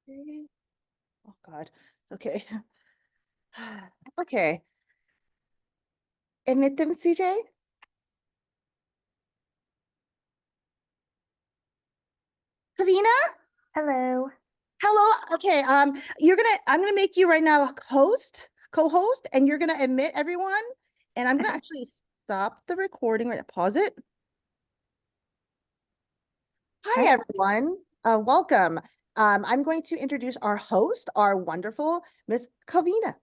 Okay. Oh God. Okay. Okay. Admit them, CJ. Kavina? Hello. Hello. Okay. I'm gonna make you right now a co-host, and you're gonna admit everyone. And I'm gonna Okay. actually stop the recording, right? Pause it. All Hi, right. everyone. Welcome. I'm going to introduce our host, our wonderful Miss Kavina.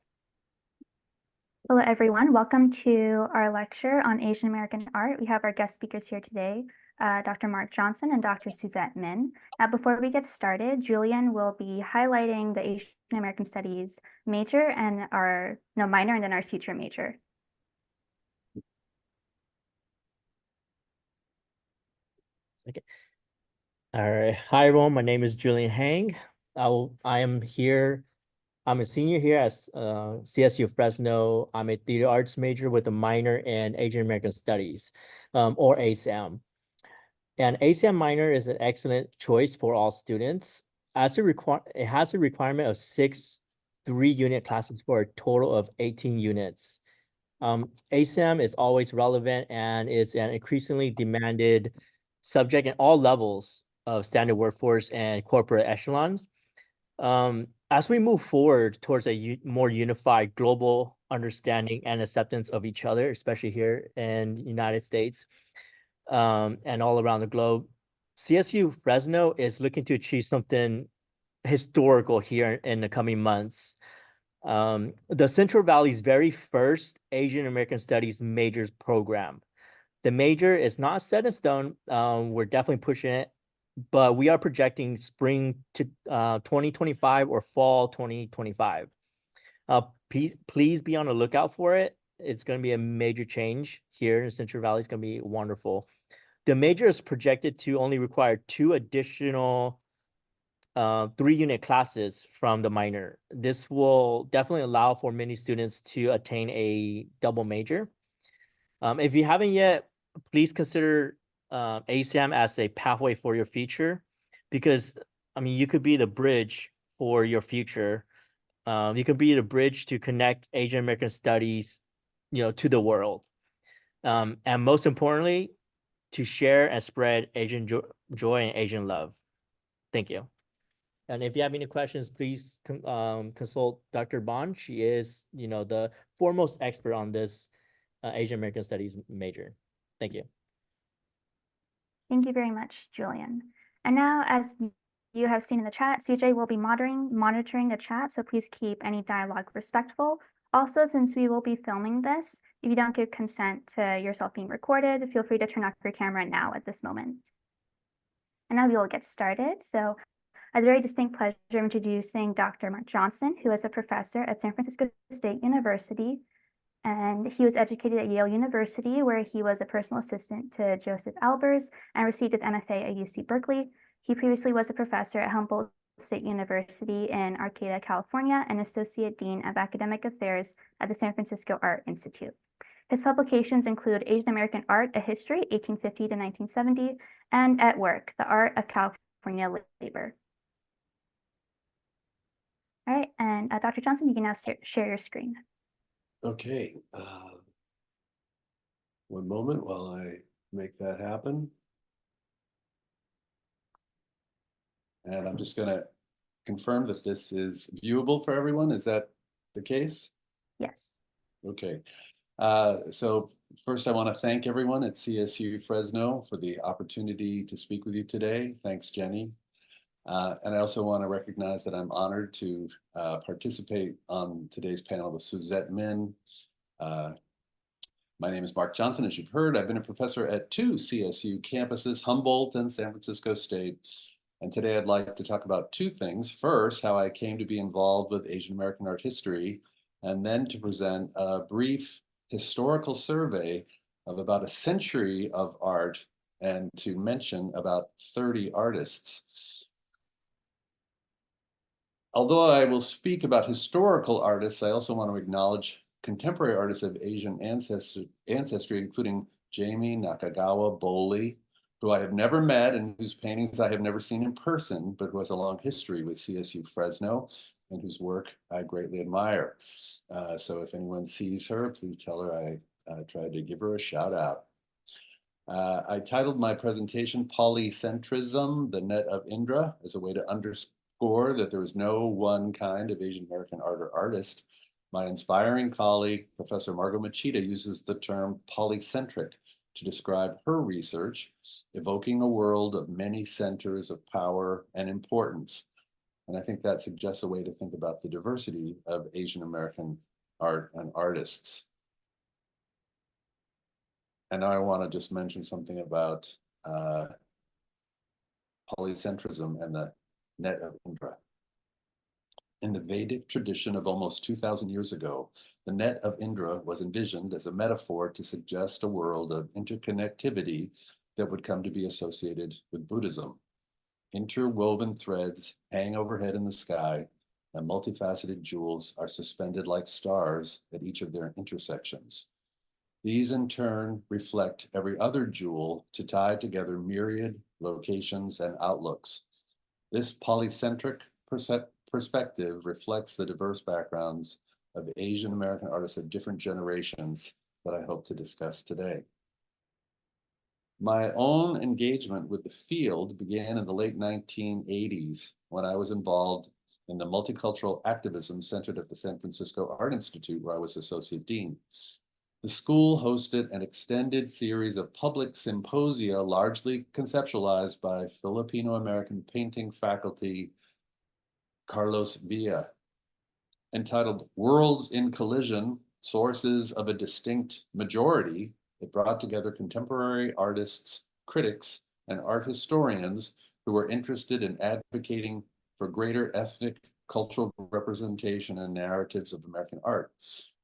Hello, everyone. Welcome to our lecture on Asian American art. We have our guest speakers here today, Dr. Mark Johnson and Dr. Susette Min. Now, before we get started, Julian will be highlighting the Asian American Studies major and our minor and then our future major. Okay. All right. Hi, everyone. My name is Julian Hang. I am here. I'm a senior here at CSU Fresno. I'm a theater arts major with a minor in Asian American Studies, or ASAM. And ASAM minor is an excellent choice for all students. It has a requirement of 6 3-unit classes for a total of 18 units. ASAM is always relevant and is an increasingly demanded subject in all levels of standard workforce and corporate echelons. As we move forward towards a more unified global understanding and acceptance of each other, especially here in the United States, and all around the globe, CSU Fresno is looking to achieve something historical here in the coming months. The Central Valley's very first Asian American Studies majors program. The major is not set in stone. We're definitely pushing it, but we are projecting spring to 2025 or fall 2025. Please be on the lookout for it. It's going to be a major change here in Central Valley. It's going to be wonderful. The major is projected to only require 2 additional 3-unit classes from the minor. This will definitely allow for many students to attain a double major. If you haven't yet, please consider ASAM as a pathway for your future, because I mean you could be the bridge for your future. You could be the bridge to connect Asian American studies, to the world. And most importantly, to share and spread Asian joy and Asian love. Thank you. And if you have any questions, please consult Dr. Bond. She is, the foremost expert on this Asian American Studies major. Thank you. Thank you very much, Julian. And now, as you have seen in the chat, CJ will be monitoring the chat, so please keep any dialogue respectful. Also, since we will be filming this, if you don't give consent to yourself being recorded, feel free to turn off your camera now at this moment. And now we will get started. So I have the very distinct pleasure of introducing Dr. Mark Johnson, who is a professor at San Francisco State University. And he was educated at Yale University, where he was a personal assistant to Josef Albers and received his M.F.A. at UC Berkeley. He previously was a professor at Humboldt State University in Arcata, California, and associate dean of academic affairs at the San Francisco Art Institute. His publications include Asian American Art, A History, 1850 to 1970, and At Work, The Art of California Labor. All right, and Dr. Johnson, you can now share your screen. Okay. One moment while I make that happen. And I'm just going to confirm that this is viewable for everyone. Is that the case? Yes. Okay. So first I want to thank everyone at CSU Fresno for the opportunity to speak with you today. Thanks, Jenny. And I also want to recognize that I'm honored to participate on today's panel with Susette Min. My name is Mark Johnson, as you've heard. I've been a professor at 2 CSU campuses, Humboldt and San Francisco State. And today I'd like to talk about 2 things. First, how I came to be involved with Asian American art history, and then to present a brief historical survey of about a century of art and to mention about 30 artists. Although I will speak about historical artists, I also want to acknowledge contemporary artists of Asian ancestry, including Jamie Nakagawa Bowley, who I have never met and whose paintings I have never seen in person, but who has a long history with CSU Fresno and whose work I greatly admire. So if anyone sees her, please tell her I tried to give her a shout out. I titled my presentation Polycentrism, the Net of Indra, as a way to underscore that there is no one kind of Asian American art or artist. My inspiring colleague, Professor Margot Machida, uses the term polycentric to describe her research, evoking a world of many centers of power and importance. And I think that suggests a way to think about the diversity of Asian American art and artists. And now I want to just mention something about polycentrism and the net of Indra. In the Vedic tradition of almost 2,000 years ago, the net of Indra was envisioned as a metaphor to suggest a world of interconnectivity that would come to be associated with Buddhism. Interwoven threads hang overhead in the sky, and multifaceted jewels are suspended like stars at each of their intersections. These in turn reflect every other jewel to tie together myriad locations and outlooks. This polycentric perspective reflects the diverse backgrounds of Asian American artists of different generations that I hope to discuss today. My own engagement with the field began in the late 1980s when I was involved in the multicultural activism centered at the San Francisco Art Institute, where I was associate dean. The school hosted an extended series of public symposia, largely conceptualized by Filipino-American painting faculty Carlos Villa, entitled Worlds in Collision, Sources of a Distinct Majority. It brought together contemporary artists, critics, and art historians who were interested in advocating for greater ethnic, cultural representation and narratives of American art.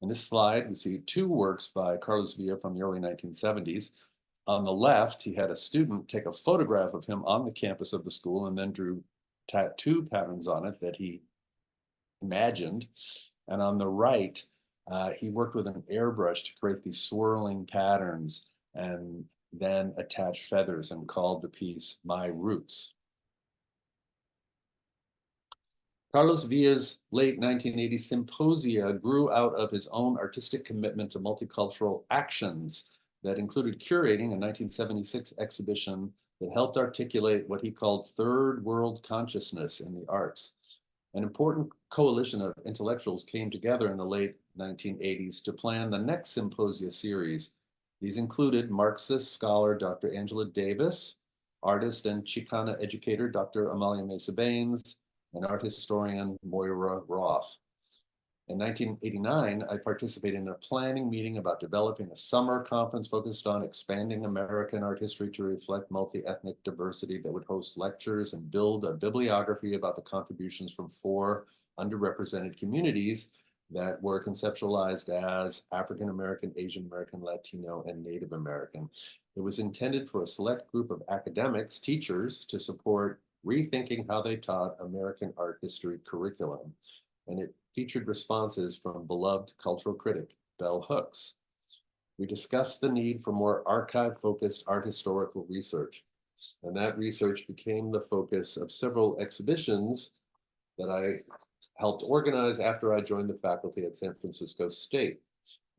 In this slide, we see two works by Carlos Villa from the early 1970s. On the left, he had a student take a photograph of him on the campus of the school and then drew tattoo patterns on it that he imagined. And on the right, he worked with an airbrush to create these swirling patterns and then attach feathers and called the piece My Roots. Carlos Villa's late 1980 symposia grew out of his own artistic commitment to multicultural actions that included curating a 1976 exhibition that helped articulate what he called third world consciousness in the arts. An important coalition of intellectuals came together in the late 1980s to plan the next symposia series. These included Marxist scholar Dr. Angela Davis, artist and Chicana educator Dr. Amalia Mesa Baines, and art historian Moira Roth. In 1989, I participated in a planning meeting about developing a summer conference focused on expanding American art history to reflect multi-ethnic diversity that would host lectures and build a bibliography about the contributions from 4 underrepresented communities that were conceptualized as African American, Asian American, Latino, and Native American. It was intended for a select group of academics, teachers, to support rethinking how they taught American art history curriculum. And it featured responses from beloved cultural critic Bell Hooks. We discussed the need for more archive-focused art historical research. And that research became the focus of several exhibitions that I helped organize after I joined the faculty at San Francisco State,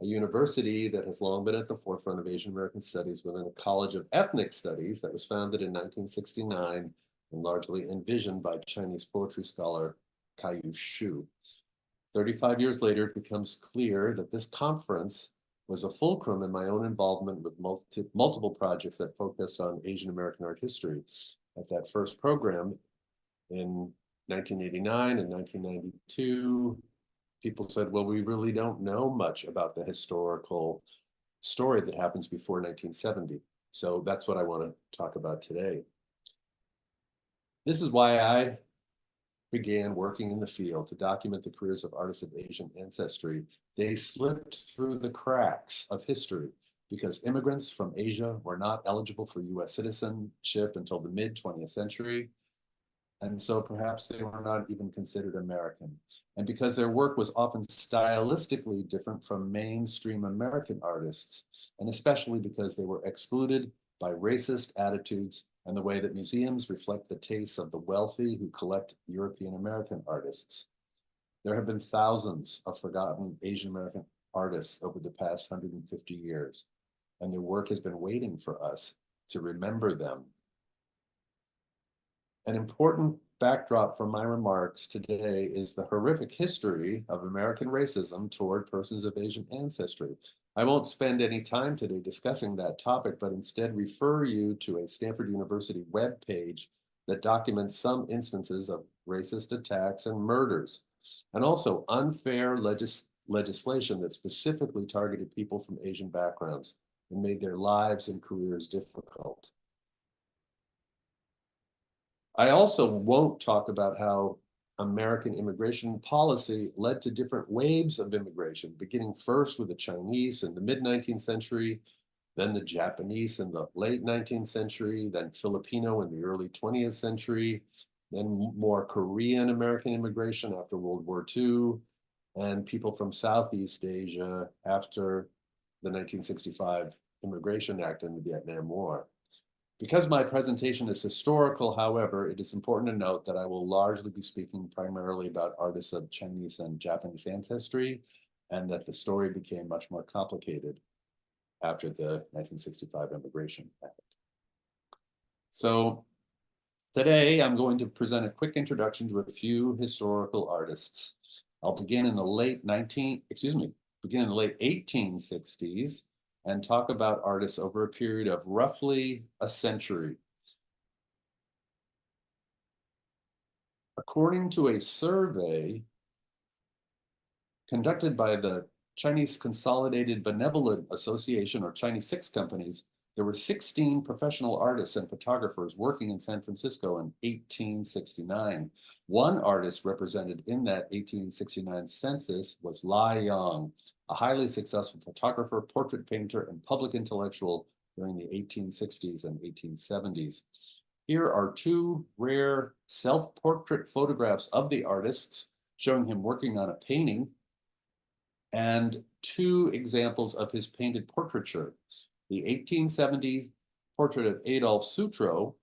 a university that has long been at the forefront of Asian American studies within a College of Ethnic Studies that was founded in 1969 and largely envisioned by Chinese poetry scholar Cai-Yu Shu. 35 years later, it becomes clear that this conference was a fulcrum in my own involvement with multiple projects that focused on Asian American art history. At that first program in 1989 and 1992, people said, well, we really don't know much about the historical story that happens before 1970. So that's what I want to talk about today. This is why I began working in the field to document the careers of artists of Asian ancestry. They slipped through the cracks of history because immigrants from Asia were not eligible for US citizenship until the mid-20th century. And so perhaps they were not even considered American. And because their work was often stylistically different from mainstream American artists, and especially because they were excluded by racist attitudes and the way that museums reflect the tastes of the wealthy who collect European American artists. There have been thousands of forgotten Asian American artists over the past 150 years, and their work has been waiting for us to remember them. An important backdrop for my remarks today is the horrific history of American racism toward persons of Asian ancestry. I won't spend any time today discussing that topic, but instead refer you to a Stanford University webpage that documents some instances of racist attacks and murders, and also unfair legislation that specifically targeted people from Asian backgrounds and made their lives and careers difficult. I also won't talk about how American immigration policy led to different waves of immigration, beginning first with the Chinese in the mid-19th century, then the Japanese in the late 19th century, then Filipino in the early 20th century, then more Korean American immigration after World War II, and people from Southeast Asia after the 1965 Immigration Act and the Vietnam War. Because my presentation is historical, however, it is important to note that I will largely be speaking primarily about artists of Chinese and Japanese ancestry, and that the story became much more complicated after the 1965 Immigration Act. So today I'm going to present a quick introduction to a few historical artists. I'll begin in the late 1860s and talk about artists over a period of roughly a century. According to a survey conducted by the Chinese Consolidated Benevolent Association, or Chinese Six Companies, there were 16 professional artists and photographers working in San Francisco in 1869. One artist represented in that 1869 census was Lai Yong, a highly successful photographer, portrait painter, and public intellectual during the 1860s and 1870s. Here are two rare self-portrait photographs of the artists showing him working on a painting, and two examples of his painted portraiture. The 1870 portrait of Adolphe Sutro,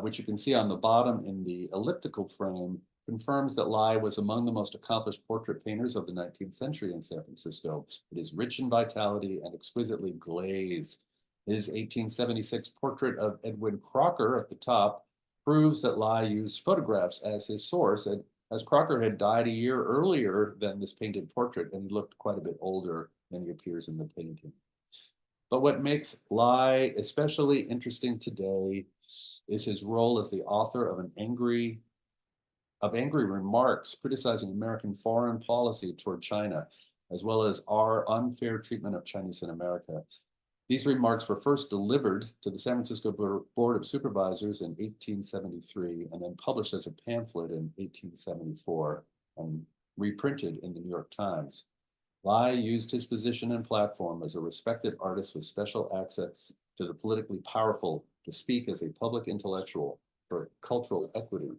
which you can see on the bottom in the elliptical frame, confirms that Lai was among the most accomplished portrait painters of the 19th century in San Francisco. It is rich in vitality and exquisitely glazed. His 1876 portrait of Edwin Crocker at the top proves that Lai used photographs as his source, and as Crocker had died a year earlier than this painted portrait, and he looked quite a bit older than he appears in the painting. But what makes Lai especially interesting today is his role as the author of angry remarks criticizing American foreign policy toward China, as well as our unfair treatment of Chinese in America. These remarks were first delivered to the San Francisco Board of Supervisors in 1873, and then published as a pamphlet in 1874 and reprinted in the New York Times. Lai used his position and platform as a respected artist with special access to the politically powerful to speak as a public intellectual for cultural equity.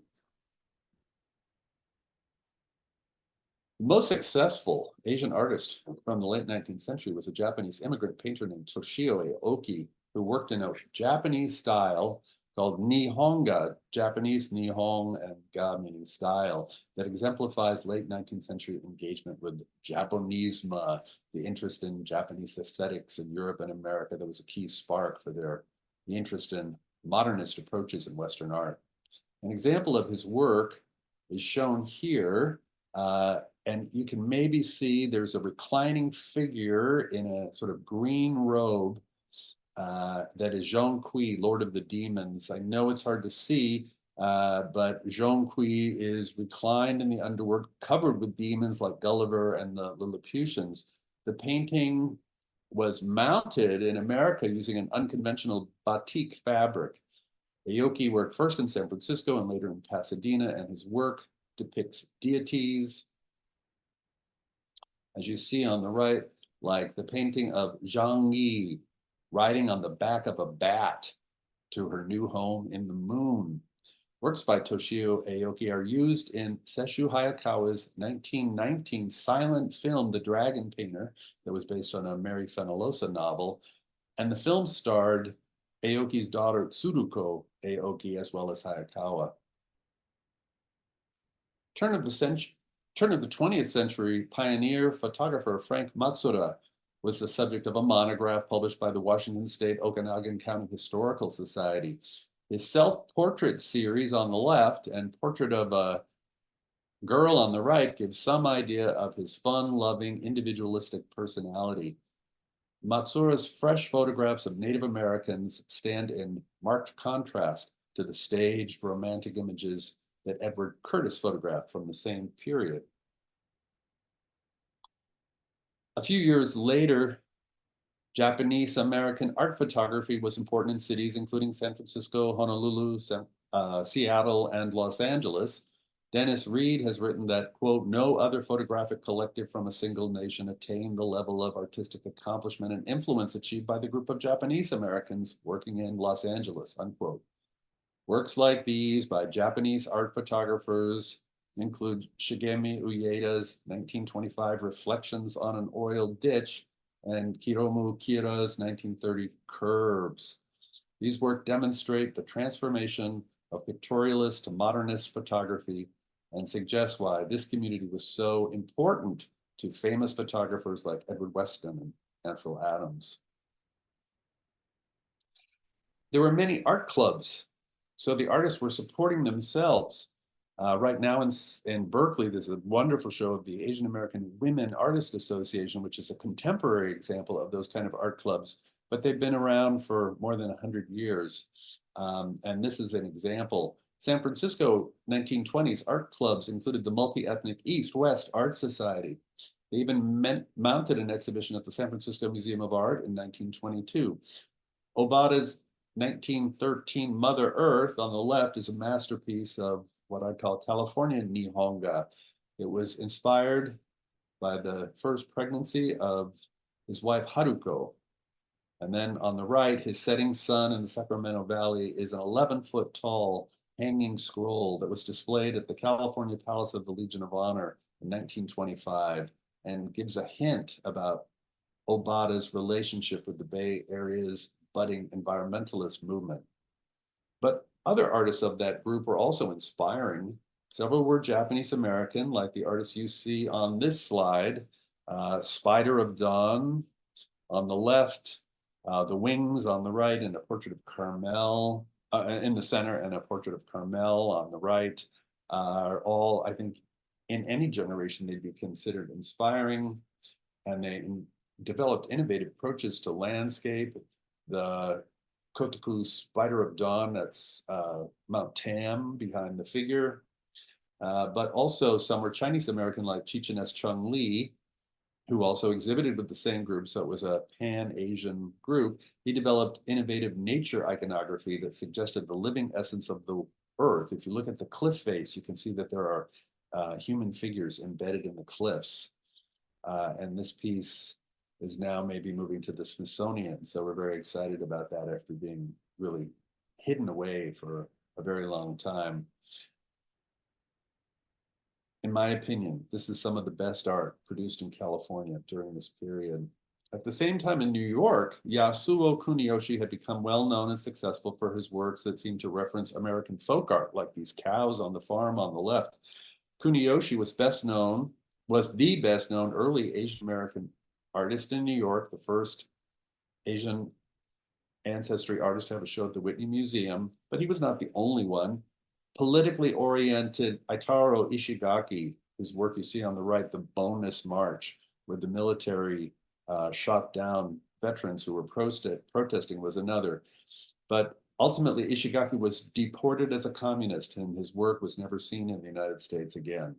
The most successful Asian artist from the late 19th century was a Japanese immigrant painter named Toshio Aoki, who worked in a Japanese style called Nihonga, Japanese Nihong and ga meaning style, that exemplifies late 19th century engagement with Japonisme, the interest in Japanese aesthetics in Europe and America that was a key spark for the interest in modernist approaches in Western art. An example of his work is shown here, and you can maybe see there's a reclining figure in a sort of green robe that is Zhong Kui, Lord of the Demons. I know it's hard to see, but Zhong Kui is reclined in the underworld, covered with demons like Gulliver and the Lilliputians. The painting was mounted in America using an unconventional batik fabric. Aoki worked first in San Francisco and later in Pasadena, and his work depicts deities, as you see on the right, like the painting of Zhang Yi riding on the back of a bat to her new home in the moon. Works by Toshio Aoki are used in Sesshu Hayakawa's 1919 silent film, The Dragon Painter, that was based on a Mary Fenollosa novel. And the film starred Aoki's daughter Tsuruko Aoki, as well as Hayakawa. Turn of the 20th century pioneer photographer Frank Matsuura was the subject of a monograph published by the Washington State Okanagan County Historical Society. His self-portrait series on the left and portrait of a girl on the right gives some idea of his fun-loving, individualistic personality. Matsuura's fresh photographs of Native Americans stand in marked contrast to the staged romantic images that Edward Curtis photographed from the same period. A few years later, Japanese American art photography was important in cities including San Francisco, Honolulu, Seattle, and Los Angeles. Dennis Reed has written that, quote, no other photographic collective from a single nation attained the level of artistic accomplishment and influence achieved by the group of Japanese Americans working in Los Angeles, unquote. Works like these by Japanese art photographers include Shigemi Ueda's 1925 Reflections on an Oil Ditch and Kiromu Kira's 1930 Curves. These works demonstrate the transformation of pictorialist to modernist photography and suggest why this community was so important to famous photographers like Edward Weston and Ansel Adams. There were many art clubs, so the artists were supporting themselves. Right now in Berkeley, there's a wonderful show of the Asian American Women Artists Association, which is a contemporary example of those kind of art clubs, but they've been around for more than 100 years. And this is an example. San Francisco 1920s art clubs included the multi-ethnic East-West Art Society. They even mounted an exhibition at the San Francisco Museum of Art in 1922. Obata's 1913 Mother Earth on the left is a masterpiece of what I call California Nihonga. It was inspired by the first pregnancy of his wife Haruko. And then on the right, his setting sun in the Sacramento Valley is an 11-foot tall hanging scroll that was displayed at the California Palace of the Legion of Honor in 1925 and gives a hint about Obata's relationship with the Bay Area's budding environmentalist movement. But other artists of that group were also inspiring. Several were Japanese American, like the artists you see on this slide, Spider of Dawn on the left, the Wings on the right, and a portrait of Carmel in the center, and a portrait of Carmel on the right, are all, I think, in any generation, they'd be considered inspiring. And they developed innovative approaches to landscape. The Kotoku Spider of Dawn, that's Mount Tam behind the figure. But also some were Chinese American, like Chechen S. Chung Lee, who also exhibited with the same group, so it was a pan-Asian group. He developed innovative nature iconography that suggested the living essence of the earth. If you look at the cliff face, you can see that there are human figures embedded in the cliffs. And this piece is now maybe moving to the Smithsonian, so we're very excited about that after being really hidden away for a very long time. In my opinion, this is some of the best art produced in California during this period. At the same time in New York, Yasuo Kuniyoshi had become well known and successful for his works that seemed to reference American folk art, like these cows on the farm on the left. Kuniyoshi was the best known early Asian American artist in New York, the first Asian ancestry artist to have a show at the Whitney Museum, but he was not the only one. Politically oriented Itaro Ishigaki, whose work you see on the right, The Bonus March, where the military shot down veterans who were protesting, was another. But ultimately, Ishigaki was deported as a communist, and his work was never seen in the United States again.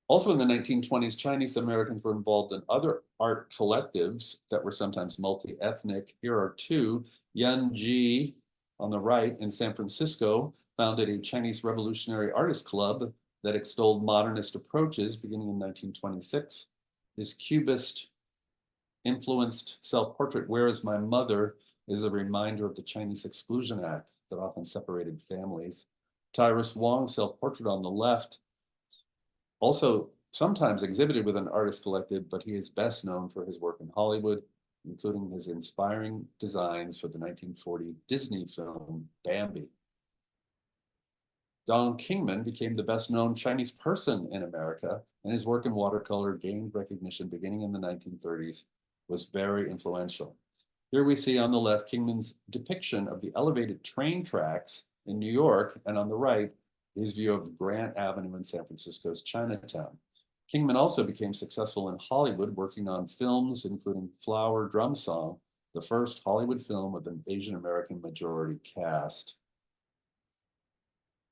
Also in the 1920s, Chinese Americans were involved in other art collectives that were sometimes multi-ethnic. Here are two. Yan Ji, on the right, in San Francisco, founded a Chinese Revolutionary Artist Club that extolled modernist approaches beginning in 1926. His Cubist-influenced self-portrait, Where is My Mother, is a reminder of the Chinese Exclusion Act that often separated families. Tyrus Wong's self-portrait on the left also sometimes exhibited with an artist collective, but he is best known for his work in Hollywood, including his inspiring designs for the 1940 Disney film Bambi. Don Kingman became the best-known Chinese person in America, and his work in watercolor gained recognition beginning in the 1930s, was very influential. Here we see on the left Kingman's depiction of the elevated train tracks in New York, and on the right, his view of Grant Avenue in San Francisco's Chinatown. Kingman also became successful in Hollywood, working on films including Flower Drum Song, the first Hollywood film with an Asian American majority cast.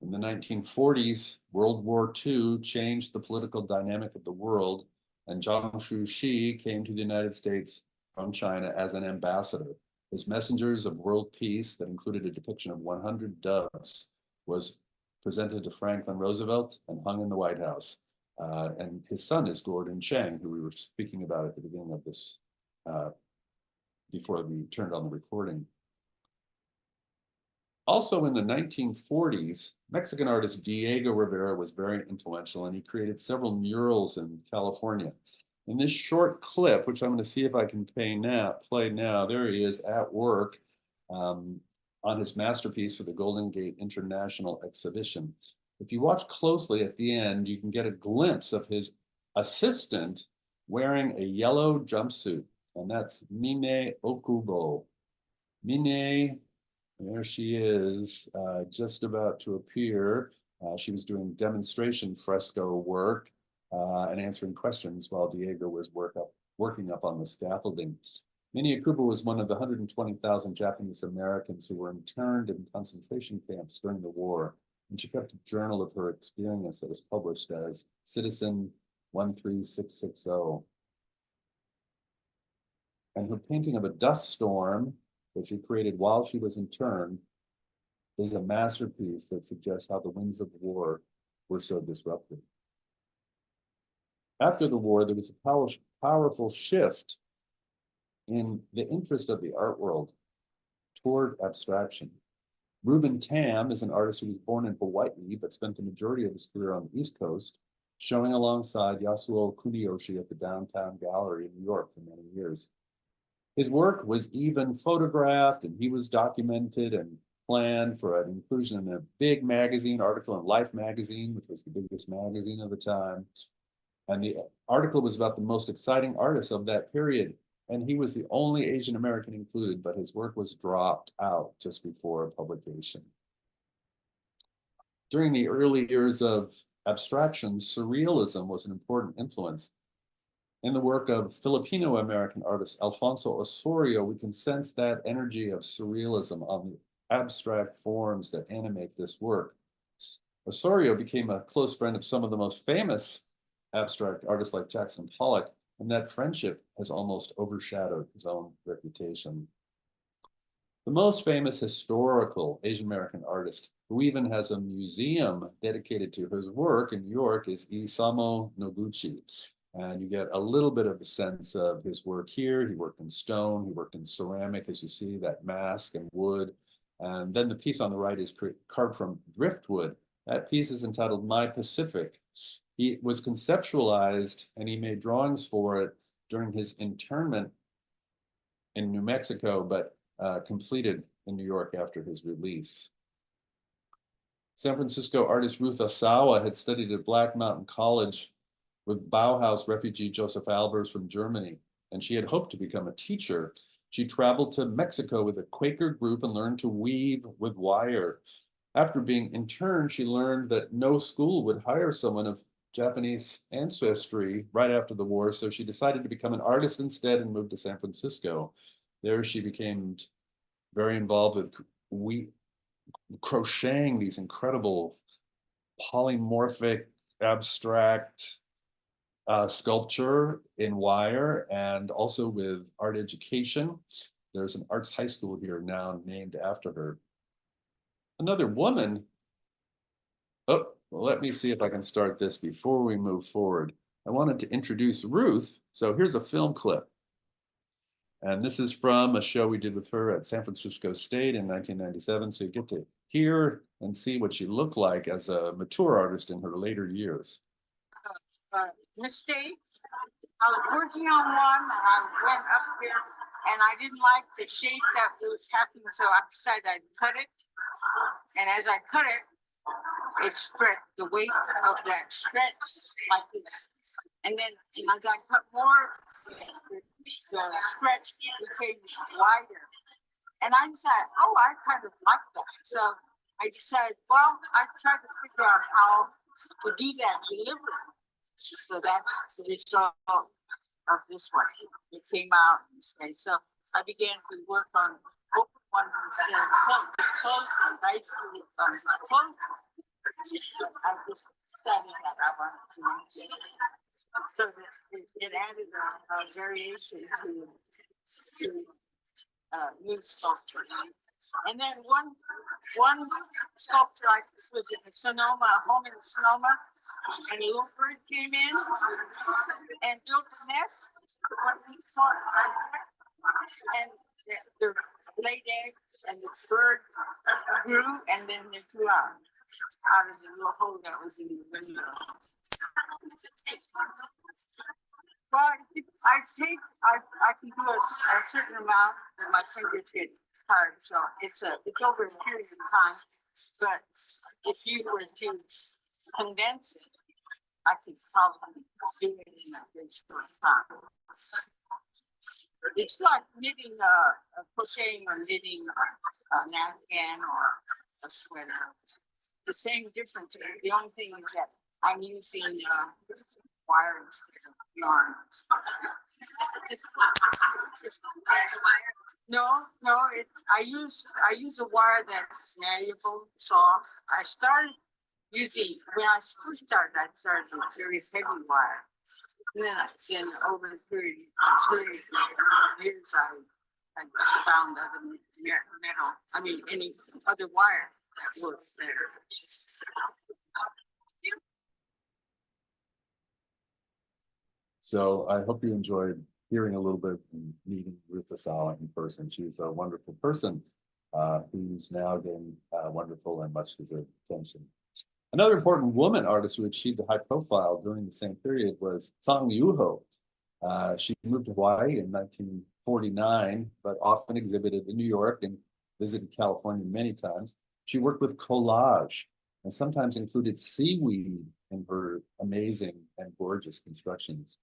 In the 1940s, World War II changed the political dynamic of the world, and Zhang Shuxi came to the United States from China as an ambassador. His messengers of world peace, that included a depiction of 100 doves, was presented to Franklin Roosevelt and hung in the White House. And his son is Gordon Chang, who we were speaking about at the beginning of this, before we turned on the recording. Also in the 1940s, Mexican artist Diego Rivera was very influential, and he created several murals in California. In this short clip, which I'm going to see if I can play now, there he is at work on his masterpiece for the Golden Gate International Exhibition. If you watch closely at the end, you can get a glimpse of his assistant wearing a yellow jumpsuit, and that's Mine Okubo. Mine, there she is, just about to appear. She was doing demonstration fresco work and answering questions while Diego was working up on the scaffolding. Mine Okubo was one of the 120,000 Japanese Americans who were interned in concentration camps during the war, and she kept a journal of her experience that was published as Citizen 13660. And her painting of a dust storm that she created while she was interned is a masterpiece that suggests how the winds of war were so disruptive. After the war, there was a powerful shift in the interest of the art world toward abstraction. Ruben Tam is an artist who was born in Hawaii, but spent the majority of his career on the East Coast, showing alongside Yasuo Kuniyoshi at the Downtown Gallery in New York for many years. His work was even photographed, and he was documented and planned for an inclusion in a big magazine article in Life magazine, which was the biggest magazine of the time. And the article was about the most exciting artists of that period. And he was the only Asian American included, but his work was dropped out just before publication. During the early years of abstraction, surrealism was an important influence. In the work of Filipino-American artist Alfonso Osorio, we can sense that energy of surrealism on the abstract forms that animate this work. Osorio became a close friend of some of the most famous abstract artists like Jackson Pollock, and that friendship has almost overshadowed his own reputation. The most famous historical Asian American artist, who even has a museum dedicated to his work in New York, is Isamu Noguchi. And you get a little bit of a sense of his work here. He worked in stone, he worked in ceramic, as you see, that mask and wood. And then the piece on the right is carved from driftwood. That piece is entitled My Pacific. He was conceptualized and he made drawings for it during his internment in New Mexico, but completed in New York after his release. San Francisco artist Ruth Asawa had studied at Black Mountain College with Bauhaus refugee Josef Albers from Germany, and she had hoped to become a teacher. She traveled to Mexico with a Quaker group and learned to weave with wire. After being interned, she learned that no school would hire someone of Japanese ancestry right after the war, so she decided to become an artist instead and moved to San Francisco. There she became very involved with crocheting these incredible polymorphic abstract sculpture in wire, and also with art education. There's an arts high school here now named after her. Another woman, well, let me see if I can start this before we move forward. I wanted to introduce Ruth. So here's a film clip. And this is from a show we did with her at San Francisco State in 1997. So you get to hear and see what she looked like as a mature artist in her later years. mistake. I was working on one and I went up there and I didn't like the shape that was happening, so I decided I'd cut it. And as I cut it, it stretched, the weight of that stretched like this. And then as I cut more, the stretch became wider. And I decided, oh, I kind of like that. So I decided, well, I tried to figure out how to do that deliberately. So that's the result of this one. It came out this way. So I began to work on open one instead of closed one, right? Closed. I just decided that I wanted to use it. So it added a variation to new sculpture. And then one sculpture I just was in Sonoma, a home in Sonoma, and a little bird came in and built a nest. And the laid eggs and the bird grew and then they flew out of the little hole that was in the window. Well, I can do a certain amount and my fingers get tired, so it's over a period of time. But if you were to condense it, I could probably do it in a very short time. It's like knitting, crocheting or knitting a napkin or a sweater. The same difference. The only thing is that I'm using wire instead of yarn. No, I use a wire that's malleable, soft. I started using, when I first started, I started with very heavy wire. And then over the period of years, I found other metal, any other wire that works better. So I hope you enjoyed hearing a little bit and meeting Ruth LaSalle in person. She's a wonderful person who's now getting wonderful and much deserved attention. Another important woman artist who achieved a high profile during the same period was Tsang Yuho. She moved to Hawaii in 1949, but often exhibited in New York and visited California many times. She worked with collage and sometimes included seaweed in her amazing and gorgeous constructions.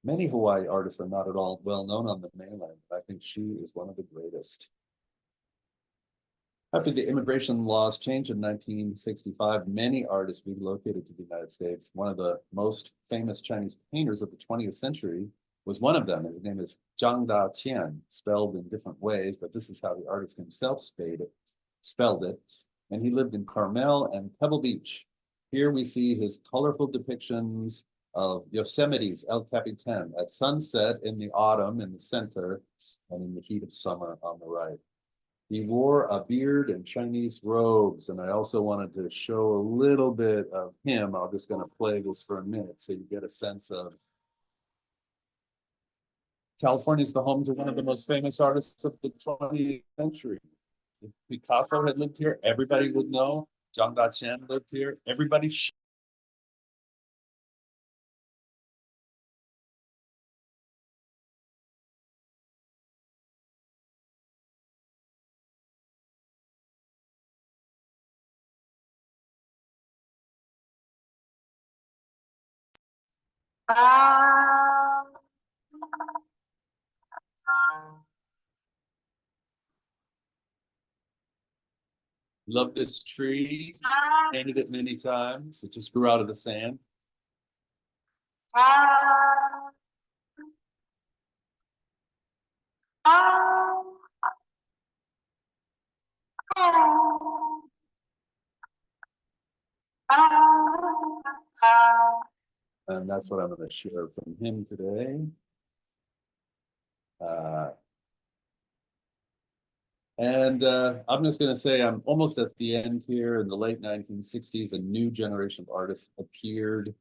Many Hawaii artists are not at all well known on the mainland, but I think she is one of the greatest. After the immigration laws changed in 1965, many artists relocated to the United States. One of the most famous Chinese painters of the 20th century was one of them. His name is Zhang Daqian, spelled in different ways, but this is how the artist himself spelled it. And he lived in Carmel and Pebble Beach. Here we see his colorful depictions of Yosemite's El Capitan at sunset in the autumn in the center and in the heat of summer on the right. He wore a beard and Chinese robes, and I also wanted to show a little bit of him. I'm just going to play this for a minute so you get a sense of. California is the home to one of the most famous artists of the 20th century. If Picasso had lived here, everybody would know. Zhang Daqian lived here. Everybody. Love this tree. Painted it many times. It just grew out of the sand. And that's what I'm going to share from him today. I'm just going to say I'm almost at the end here. In the late 1960s, a new generation of artists appeared.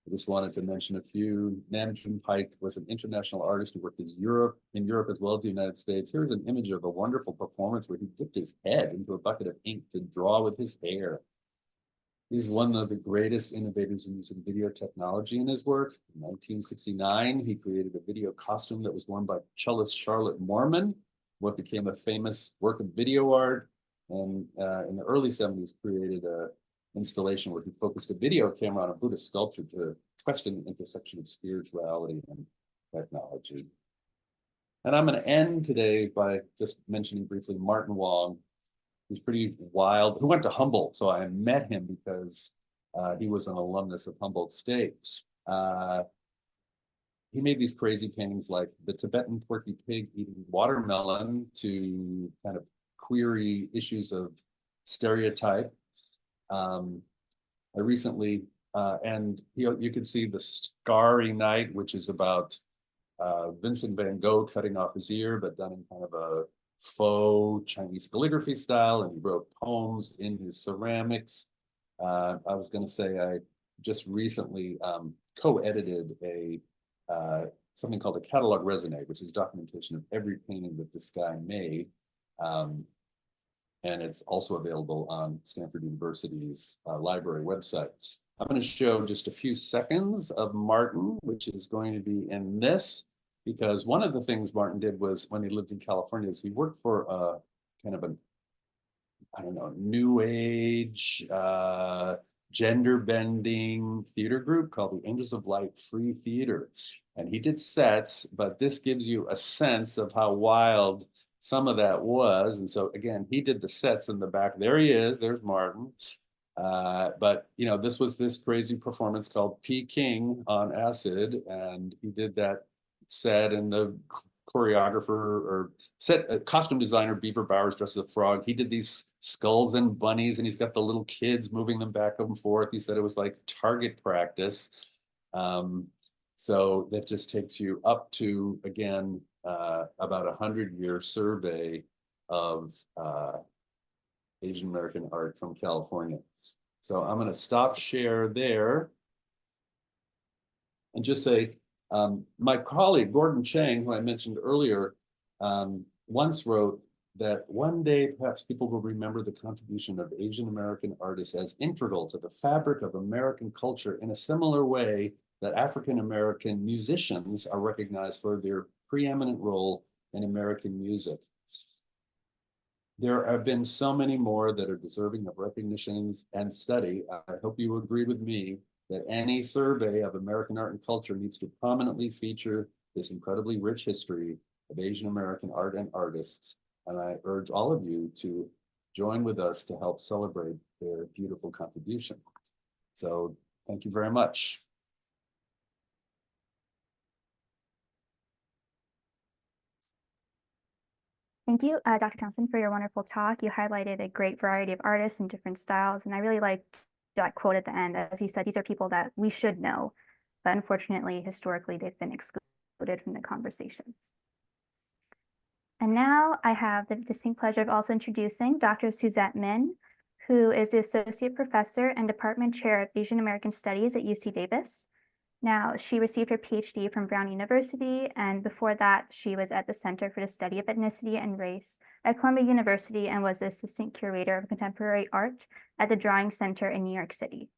I just wanted to mention a few. Nam June Paik was an international artist who worked in Europe as well as the United States. Here's an image of a wonderful performance where he dipped his head into a bucket of ink to draw with his hair. He's one of the greatest innovators in using video technology in his work. In 1969, he created a video costume that was worn by cellist Charlotte Moorman, what became a famous work of video art. And in the early 70s, created an installation where he focused a video camera on a Buddhist sculpture to question the intersection of spirituality and technology. And I'm going to end today by just mentioning briefly Martin Wong, who's pretty wild, who went to Humboldt. So I met him because he was an alumnus of Humboldt State. He made these crazy paintings like the Tibetan porky pig eating watermelon to kind of query issues of stereotype. I recently, and you can see the Starry Night, which is about Vincent van Gogh cutting off his ear, but done in kind of a faux Chinese calligraphy style, and he wrote poems in his ceramics. I was going to say I just recently co-edited something called a catalog raisonné, which is documentation of every painting that this guy made. And it's also available on Stanford University's library website. I'm going to show just a few seconds of Martin, which is going to be in this, because one of the things Martin did was when he lived in California is he worked for a kind of I don't know, new age, gender bending theater group called the Angels of Light Free Theater. And he did sets, but this gives you a sense of how wild some of that was. And so again, he did the sets in the back. There he is, there's Martin. But you know, this was this crazy performance called Peking on Acid, and he did that set, and the choreographer or costume designer Beaver Bowers dressed as a frog. He did these skulls and bunnies, and he's got the little kids moving them back and forth. He said it was like target practice. So that just takes you up to, again, about 100-year survey of Asian American art from California. So I'm going to stop share there and just say, my colleague, Gordon Chang, who I mentioned earlier, once wrote that one day perhaps people will remember the contribution of Asian American artists as integral to the fabric of American culture in a similar way that African American musicians are recognized for their preeminent role in American music. There have been so many more that are deserving of recognitions and study. I hope you agree with me that any survey of American art and culture needs to prominently feature this incredibly rich history of Asian American art and artists. And I urge all of you to join with us to help celebrate their beautiful contribution. So thank you very much. Thank you, Dr. Johnson, for your wonderful talk. You highlighted a great variety of artists and different styles, and I really liked that quote at the end. As you said, these are people that we should know, but unfortunately, historically, they've been excluded from the conversations. And now I have the distinct pleasure of also introducing Dr. Susette Min, who is the Associate Professor and Department Chair of Asian American Studies at UC Davis. Now, she received her PhD from Brown University, and before that, she was at the Center for the Study of Ethnicity and Race at Columbia University and was the Assistant Curator of Contemporary Art at the Drawing Center in New York City.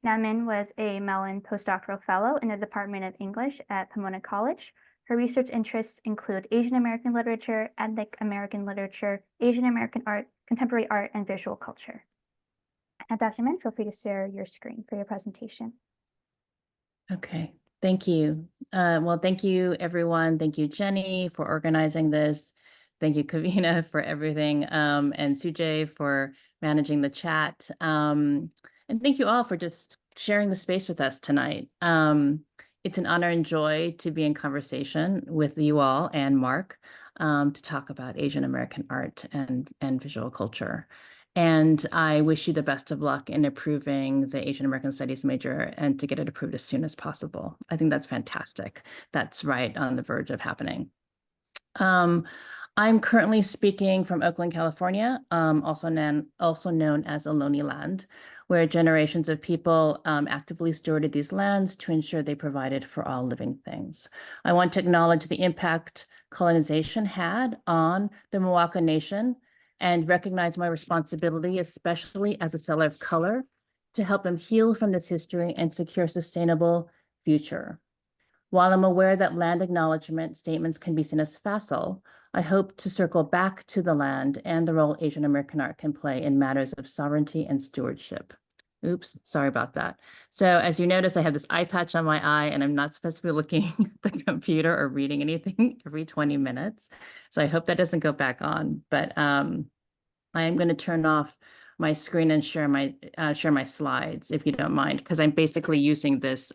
Now, Min was a Mellon postdoctoral fellow in the Department of English at Pomona College. Her research interests include Asian American literature, ethnic American literature, Asian American art, contemporary art, and visual culture. And Dr. Min, feel free to share your screen for your presentation. Okay, thank you. Well, thank you, everyone. Thank you, Jenny, for organizing this. Thank you, Kavina, for everything, and Sujay for managing the chat. And thank you all for just sharing the space with us tonight. It's an honor and joy to be in conversation with you all and Mark to talk about Asian American art and visual culture. And I wish you the best of luck in approving the Asian American Studies major and to get it approved as soon as possible. I think that's fantastic. That's right on the verge of happening. I'm currently speaking from Oakland, California, also known as Ohlone Land, where generations of people actively stewarded these lands to ensure they provided for all living things. I want to acknowledge the impact colonization had on the Mawaka Nation and recognize my responsibility, especially as a seller of color, to help them heal from this history and secure a sustainable future. While I'm aware that land acknowledgement statements can be seen as facile, I hope to circle back to the land and the role Asian American art can play in matters of sovereignty and stewardship. Oops, sorry about that. So as you notice, I have this eye patch on my eye and I'm not supposed to be looking at the computer or reading anything every 20 minutes. So I hope that doesn't go back on, but I am going to turn off my screen and share my slides, if you don't mind, because I'm basically using this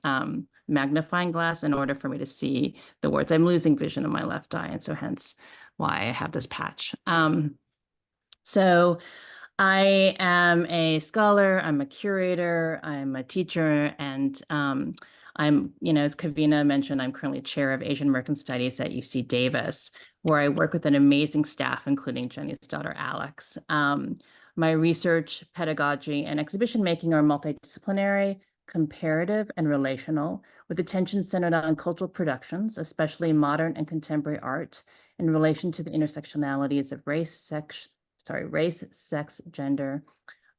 magnifying glass in order for me to see the words. I'm losing vision in my left eye, and so hence why I have this patch. So I am a scholar, I'm a curator, I'm a teacher, and I'm, as Kavina mentioned, I'm currently chair of Asian American Studies at UC Davis, where I work with an amazing staff, including Jenny's daughter, Alex. My research, pedagogy, and exhibition making are multidisciplinary, comparative, and relational, with attention centered on cultural productions, especially modern and contemporary art, in relation to the intersectionalities of race, sex, gender,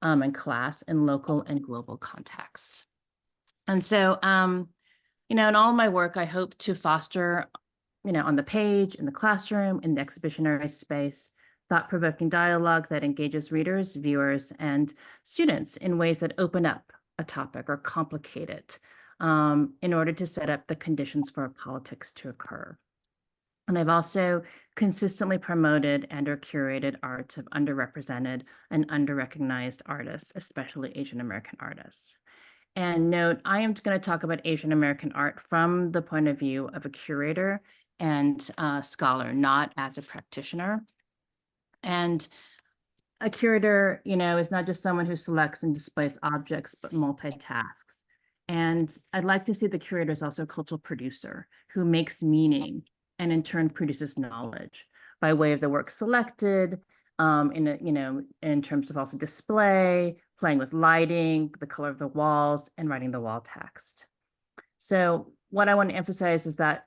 and class in local and global contexts. And so, in all my work, I hope to foster, on the page, in the classroom, in the exhibitionary space, thought-provoking dialogue that engages readers, viewers, and students in ways that open up a topic or complicate it in order to set up the conditions for politics to occur. And I've also consistently promoted and or curated art of underrepresented and underrecognized artists, especially Asian American artists. And note, I am going to talk about Asian American art from the point of view of a curator and scholar, not as a practitioner. And a curator, is not just someone who selects and displays objects, but multitasks. And I'd like to see the curator as also a cultural producer who makes meaning and in turn produces knowledge by way of the work selected, in terms of also display, playing with lighting, the color of the walls, and writing the wall text. So what I want to emphasize is that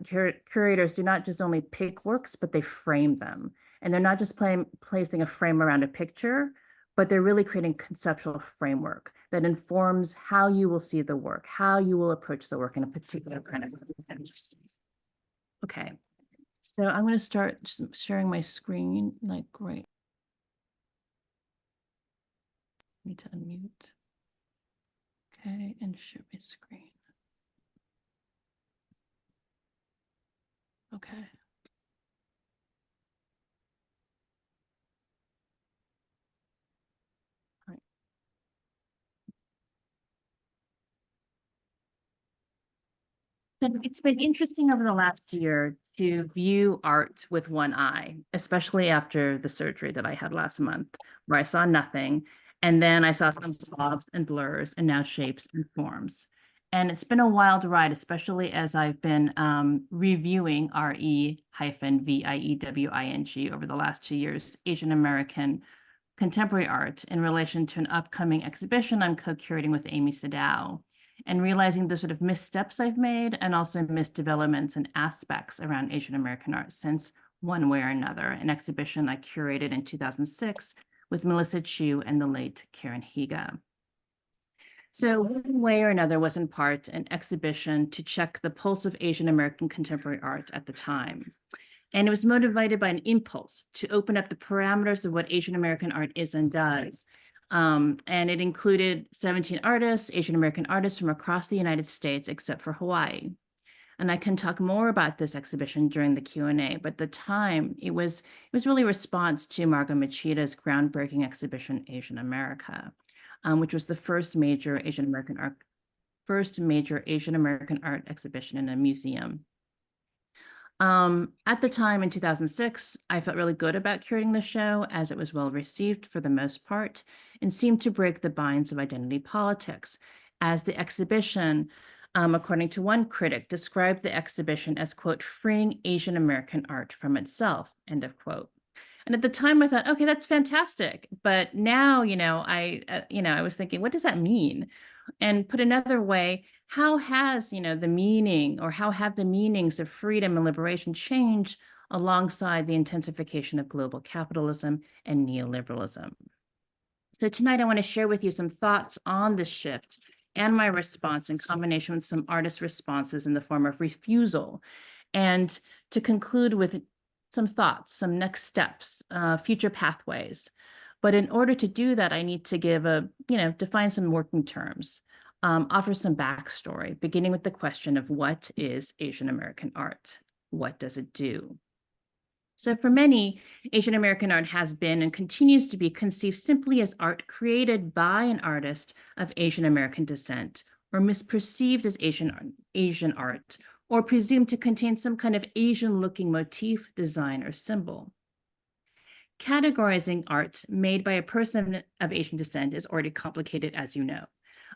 curators do not just only pick works, but they frame them. And they're not just placing a frame around a picture, but they're really creating conceptual framework that informs how you will see the work, how you will approach the work in a particular kind of context. Okay, so I'm going to start sharing my screen, like right. Need to unmute. Okay, and share my screen. Okay. All right. So it's been interesting over the last year to view art with one eye, especially after the surgery that I had last month, where I saw nothing. And then I saw some blobs and blurs and now shapes and forms. And it's been a wild ride, especially as I've been reviewing RE-VIEWING over the last 2 years, Asian American contemporary art in relation to an upcoming exhibition I'm co-curating with Amy Sadao, and realizing the sort of missteps I've made and also missed developments and aspects around Asian American art since one way or another, an exhibition I curated in 2006 with Melissa Chu and the late Karen Higa. So one way or another was in part an exhibition to check the pulse of Asian American contemporary art at the time. And it was motivated by an impulse to open up the parameters of what Asian American art is and does. And it included 17 artists, Asian American artists from across the United States, except for Hawaii. And I can talk more about this exhibition during the Q&A, but at the time it was really a response to Margot Machida's groundbreaking exhibition, Asian America, which was the first major Asian American art exhibition in a museum. At the time in 2006, I felt really good about curating the show as it was well received for the most part and seemed to break the binds of identity politics, as the exhibition, according to one critic, described the exhibition as, quote, freeing Asian American art from itself, end of quote. And at the time I thought, okay, that's fantastic. But now, I was thinking, what does that mean? And put another way, how has, the meaning, or how have the meanings of freedom and liberation changed alongside the intensification of global capitalism and neoliberalism? So tonight I want to share with you some thoughts on this shift and my response in combination with some artist responses in the form of refusal, and to conclude with some thoughts, some next steps, future pathways. But in order to do that, I need to give define some working terms, offer some backstory, beginning with the question of what is Asian American art? What does it do? So for many, Asian American art has been and continues to be conceived simply as art created by an artist of Asian American descent, or misperceived as Asian art, or presumed to contain some kind of Asian-looking motif, design, or symbol. Categorizing art made by a person of Asian descent is already complicated, as you know.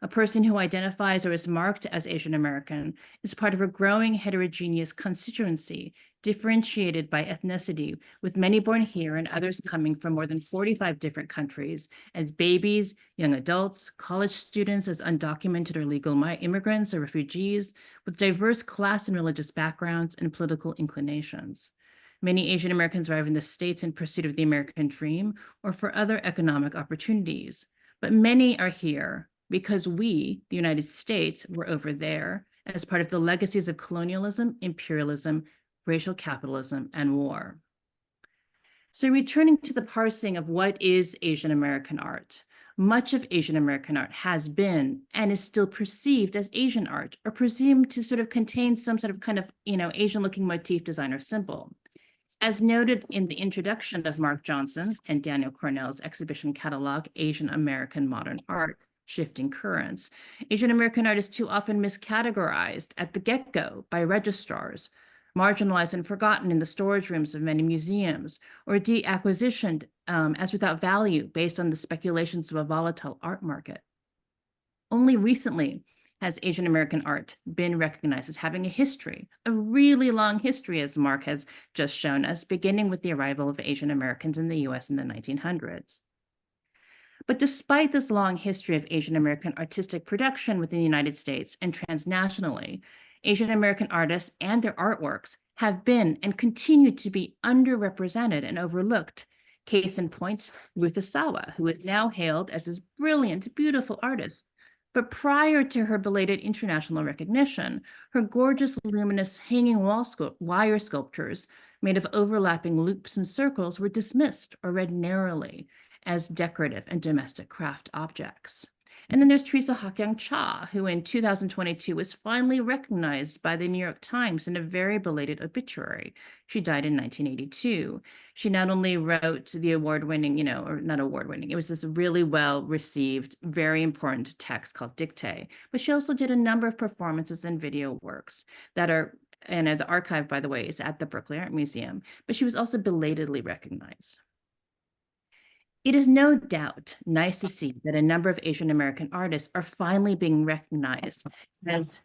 A person who identifies or is marked as Asian American is part of a growing heterogeneous constituency, differentiated by ethnicity, with many born here and others coming from more than 45 different countries as babies, young adults, college students, as undocumented or legal immigrants or refugees, with diverse class and religious backgrounds and political inclinations. Many Asian Americans arrive in the States in pursuit of the American dream or for other economic opportunities, but many are here because we, the United States, were over there as part of the legacies of colonialism, imperialism, racial capitalism, and war. So returning to the parsing of what is Asian American art, much of Asian American art has been and is still perceived as Asian art, or presumed to sort of contain some sort of kind of, Asian-looking motif, design, or symbol. As noted in the introduction of Mark Johnson and Daniel Cornell's exhibition catalog, Asian American Modern Art, Shifting Currents, Asian American art is too often miscategorized at the get-go by registrars, marginalized and forgotten in the storage rooms of many museums, or deacquisitioned as without value based on the speculations of a volatile art market. Only recently has Asian American art been recognized as having a history, a really long history, as Mark has just shown us, beginning with the arrival of Asian Americans in the US in the 1900s. But despite this long history of Asian American artistic production within the United States and transnationally, Asian American artists and their artworks have been and continue to be underrepresented and overlooked. Case in point, Ruth Asawa, who is now hailed as this brilliant, beautiful artist. But prior to her belated international recognition, her gorgeous, luminous hanging wire sculptures made of overlapping loops and circles were dismissed or read narrowly as decorative and domestic craft objects. And then there's Teresa Hakyang Cha, who in 2022 was finally recognized by the New York Times in a very belated obituary. She died in 1982. She not only wrote the award-winning, or not award-winning, it was this really well-received, very important text called Dictee, but she also did a number of performances and video works that are, and the archive, by the way, is at the Berkeley Art Museum, but she was also belatedly recognized. It is no doubt nice to see that a number of Asian American artists are finally being recognized as,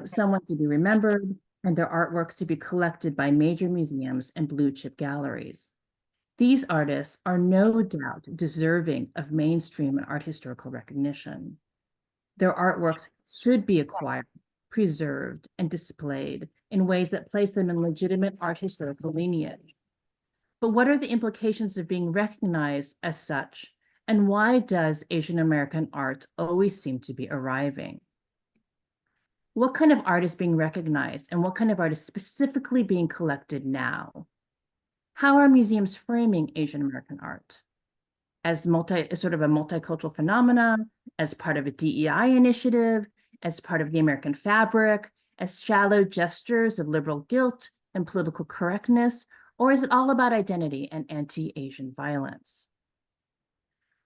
someone to be remembered and their artworks to be collected by major museums and blue chip galleries. These artists are no doubt deserving of mainstream art historical recognition. Their artworks should be acquired, preserved, and displayed in ways that place them in legitimate art historical lineage. But what are the implications of being recognized as such? And why does Asian American art always seem to be arriving? What kind of art is being recognized and what kind of art is specifically being collected now? How are museums framing Asian American art? As sort of a multicultural phenomena, as part of a DEI initiative, as part of the American fabric, as shallow gestures of liberal guilt and political correctness, or is it all about identity and anti-Asian violence?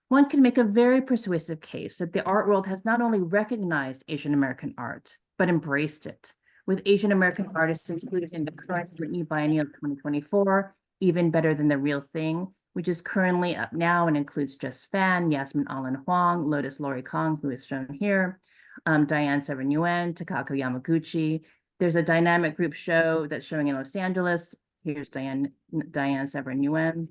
One can make a very persuasive case that the art world has not only recognized Asian American art, but embraced it, with Asian American artists included in the current Whitney Biennial of 2024, Even Better Than the Real Thing, which is currently up now and includes Jess Fan, Yasmin Allen Huang, Lotus Lori Kong, who is shown here, Diane Severin Yuen, Takako Yamaguchi. There's a dynamic group show that's showing in Los Angeles. Here's Diane Severin Yuen.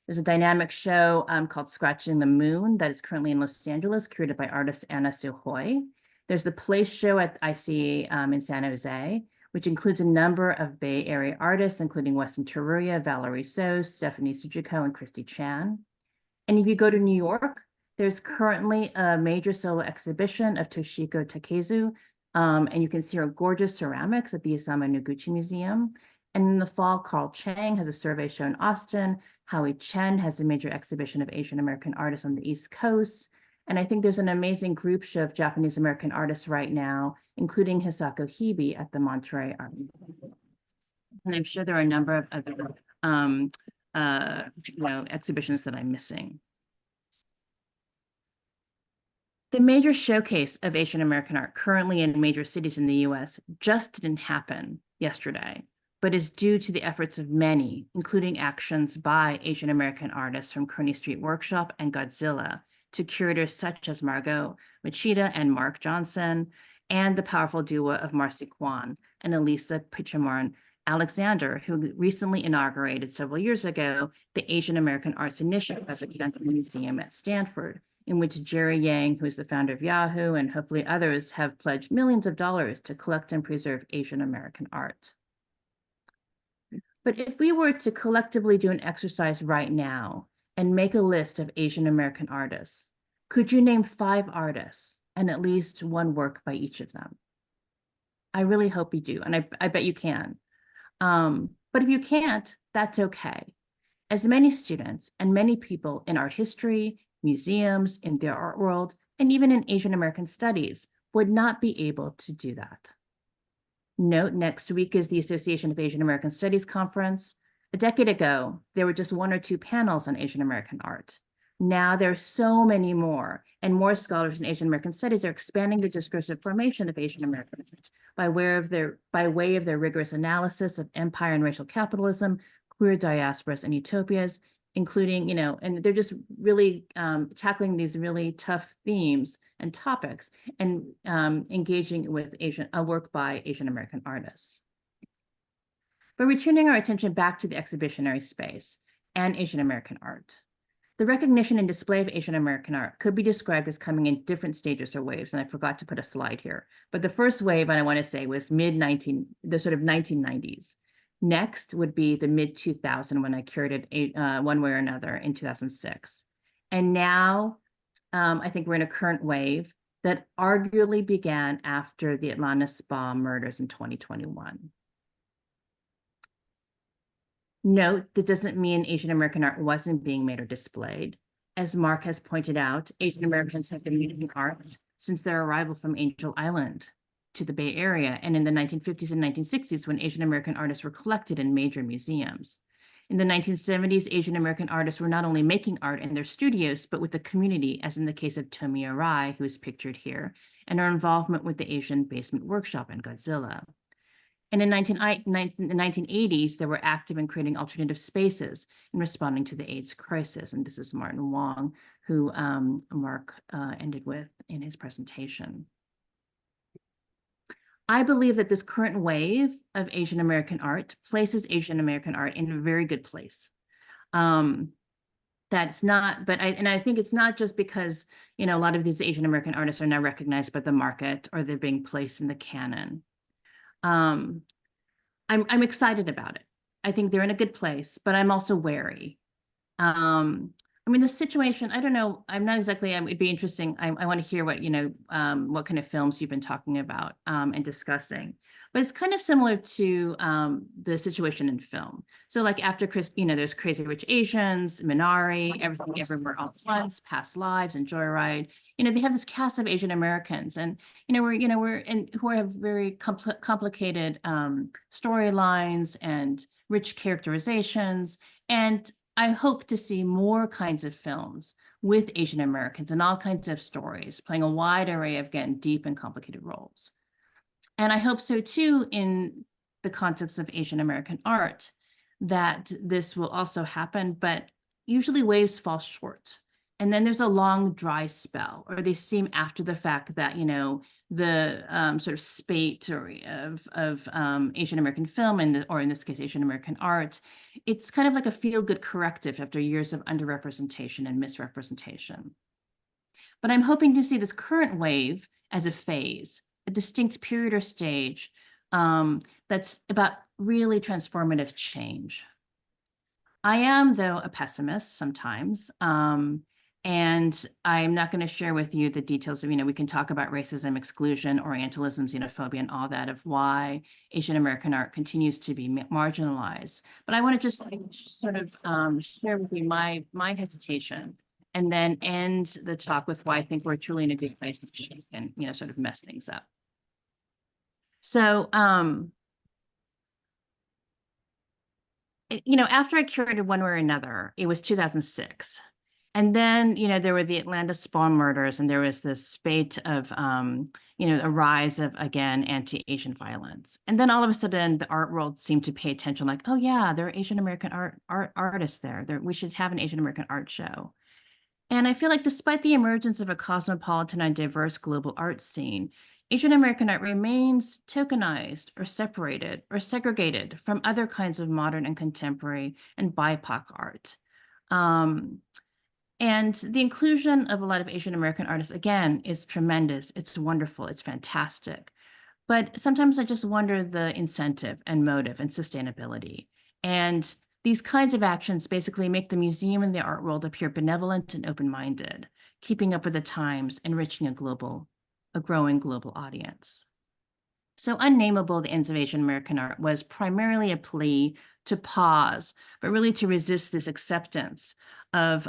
There's a dynamic show called Scratching the Moon that is currently in Los Angeles, curated by artist Anna Suhoy. There's the Place show at IC in San Jose, which includes a number of Bay Area artists, including Weston Teruya, Valerie So, Stephanie Sujiko, and Christy Chan. And if you go to New York, there's currently a major solo exhibition of Toshiko Takezu, and you can see her gorgeous ceramics at the Isamu Noguchi Museum. And in the fall, Carl Chang has a survey show in Austin. Howie Chen has a major exhibition of Asian American artists on the East Coast. And I think there's an amazing group show of Japanese American artists right now, including Hisako Hibi at the Monterey Art Museum. And I'm sure there are a number of other exhibitions that I'm missing. The major showcase of Asian American art currently in major cities in the US just didn't happen yesterday, but is due to the efforts of many, including actions by Asian American artists from Kearny Street Workshop and Godzilla to curators such as Margot Machida and Mark Johnson, and the powerful duo of Marcy Kwan and Elisa Pichamoran Alexander, who recently inaugurated several years ago the Asian American Arts Initiative at the Dental Museum at Stanford, in which Jerry Yang, who is the founder of Yahoo, and hopefully others, have pledged millions of dollars to collect and preserve Asian American art. But if we were to collectively do an exercise right now and make a list of Asian American artists, could you name 5 artists and at least one work by each of them? I really hope you do, and I bet you can. But if you can't, that's okay. As many students and many people in art history, museums, in the art world, and even in Asian American studies would not be able to do that. Note, next week is the Association of Asian American Studies conference. A decade ago, there were just 1 or 2 panels on Asian American art. Now there are so many more, and more scholars in Asian American studies are expanding the discursive formation of Asian Americans by way of their rigorous analysis of empire and racial capitalism, queer diasporas and utopias, including, and they're just really tackling these really tough themes and topics and engaging with work by Asian American artists. But returning our attention back to the exhibitionary space and Asian American art, the recognition and display of Asian American art could be described as coming in different stages or waves, and I forgot to put a slide here. But the first wave, and I want to say, was the sort of 1990s. Next would be the mid-2000s when I curated One Way or Another in 2006. And now I think we're in a current wave that arguably began after the Atlanta Spa murders in 2021. Note, that doesn't mean Asian American art wasn't being made or displayed. As Mark has pointed out, Asian Americans have been making art since their arrival from Angel Island to the Bay Area, and in the 1950s and 1960s when Asian American artists were collected in major museums. In the 1970s, Asian American artists were not only making art in their studios, but with the community, as in the case of Tomi Arai, who is pictured here, and her involvement with the Asian Basement Workshop and Godzilla. And in the 1980s, they were active in creating alternative spaces and responding to the AIDS crisis. And this is Martin Wong, who Mark ended with in his presentation. I believe that this current wave of Asian American art places Asian American art in a very good place. That's not, but I think it's not just because, a lot of these Asian American artists are now recognized by the market or they're being placed in the canon. I'm excited about it. I think they're in a good place, but I'm also wary. The situation, I don't know, I'm not exactly, it'd be interesting. I want to hear what, what kind of films you've been talking about and discussing. But it's kind of similar to the situation in film. So like after there's Crazy Rich Asians, Minari, Everything Everywhere All at Once, Past Lives, and Joyride. They have this cast of Asian Americans, and who have very complicated storylines and rich characterizations. And I hope to see more kinds of films with Asian Americans and all kinds of stories, playing a wide array of, again, deep and complicated roles. And I hope so too, in the context of Asian American art, that this will also happen, but usually waves fall short. And then there's a long dry spell, or they seem after the fact that, the sort of spate of Asian American film, or in this case, Asian American art, it's kind of like a feel-good corrective after years of underrepresentation and misrepresentation. But I'm hoping to see this current wave as a phase, a distinct period or stage that's about really transformative change. I am, though, a pessimist sometimes. And I'm not going to share with you the details of, we can talk about racism, exclusion, Orientalism, xenophobia, and all that of why Asian American art continues to be marginalized. But I want to just sort of share with you my hesitation, and then end the talk with why I think we're truly in a good place and, sort of mess things up. So, after I curated One Way or Another, it was 2006. And then, there were the Atlanta Spawn murders, and there was this spate of, a rise of, again, anti-Asian violence. And then all of a sudden, the art world seemed to pay attention, like, oh yeah, there are Asian American artists there. We should have an Asian American art show. And I feel like despite the emergence of a cosmopolitan and diverse global art scene, Asian American art remains tokenized or separated or segregated from other kinds of modern and contemporary and BIPOC art. And the inclusion of a lot of Asian American artists, again, is tremendous. It's wonderful. It's fantastic. But sometimes I just wonder the incentive and motive and sustainability. And these kinds of actions basically make the museum and the art world appear benevolent and open-minded, keeping up with the times, enriching a growing global audience. So Unnameable, the Ends of Asian American Art was primarily a plea to pause, but really to resist this acceptance of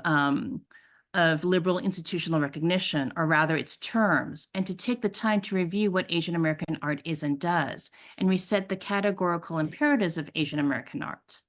liberal institutional recognition, or rather its terms, and to take the time to review what Asian American art is and does, and reset the categorical imperatives of Asian American art.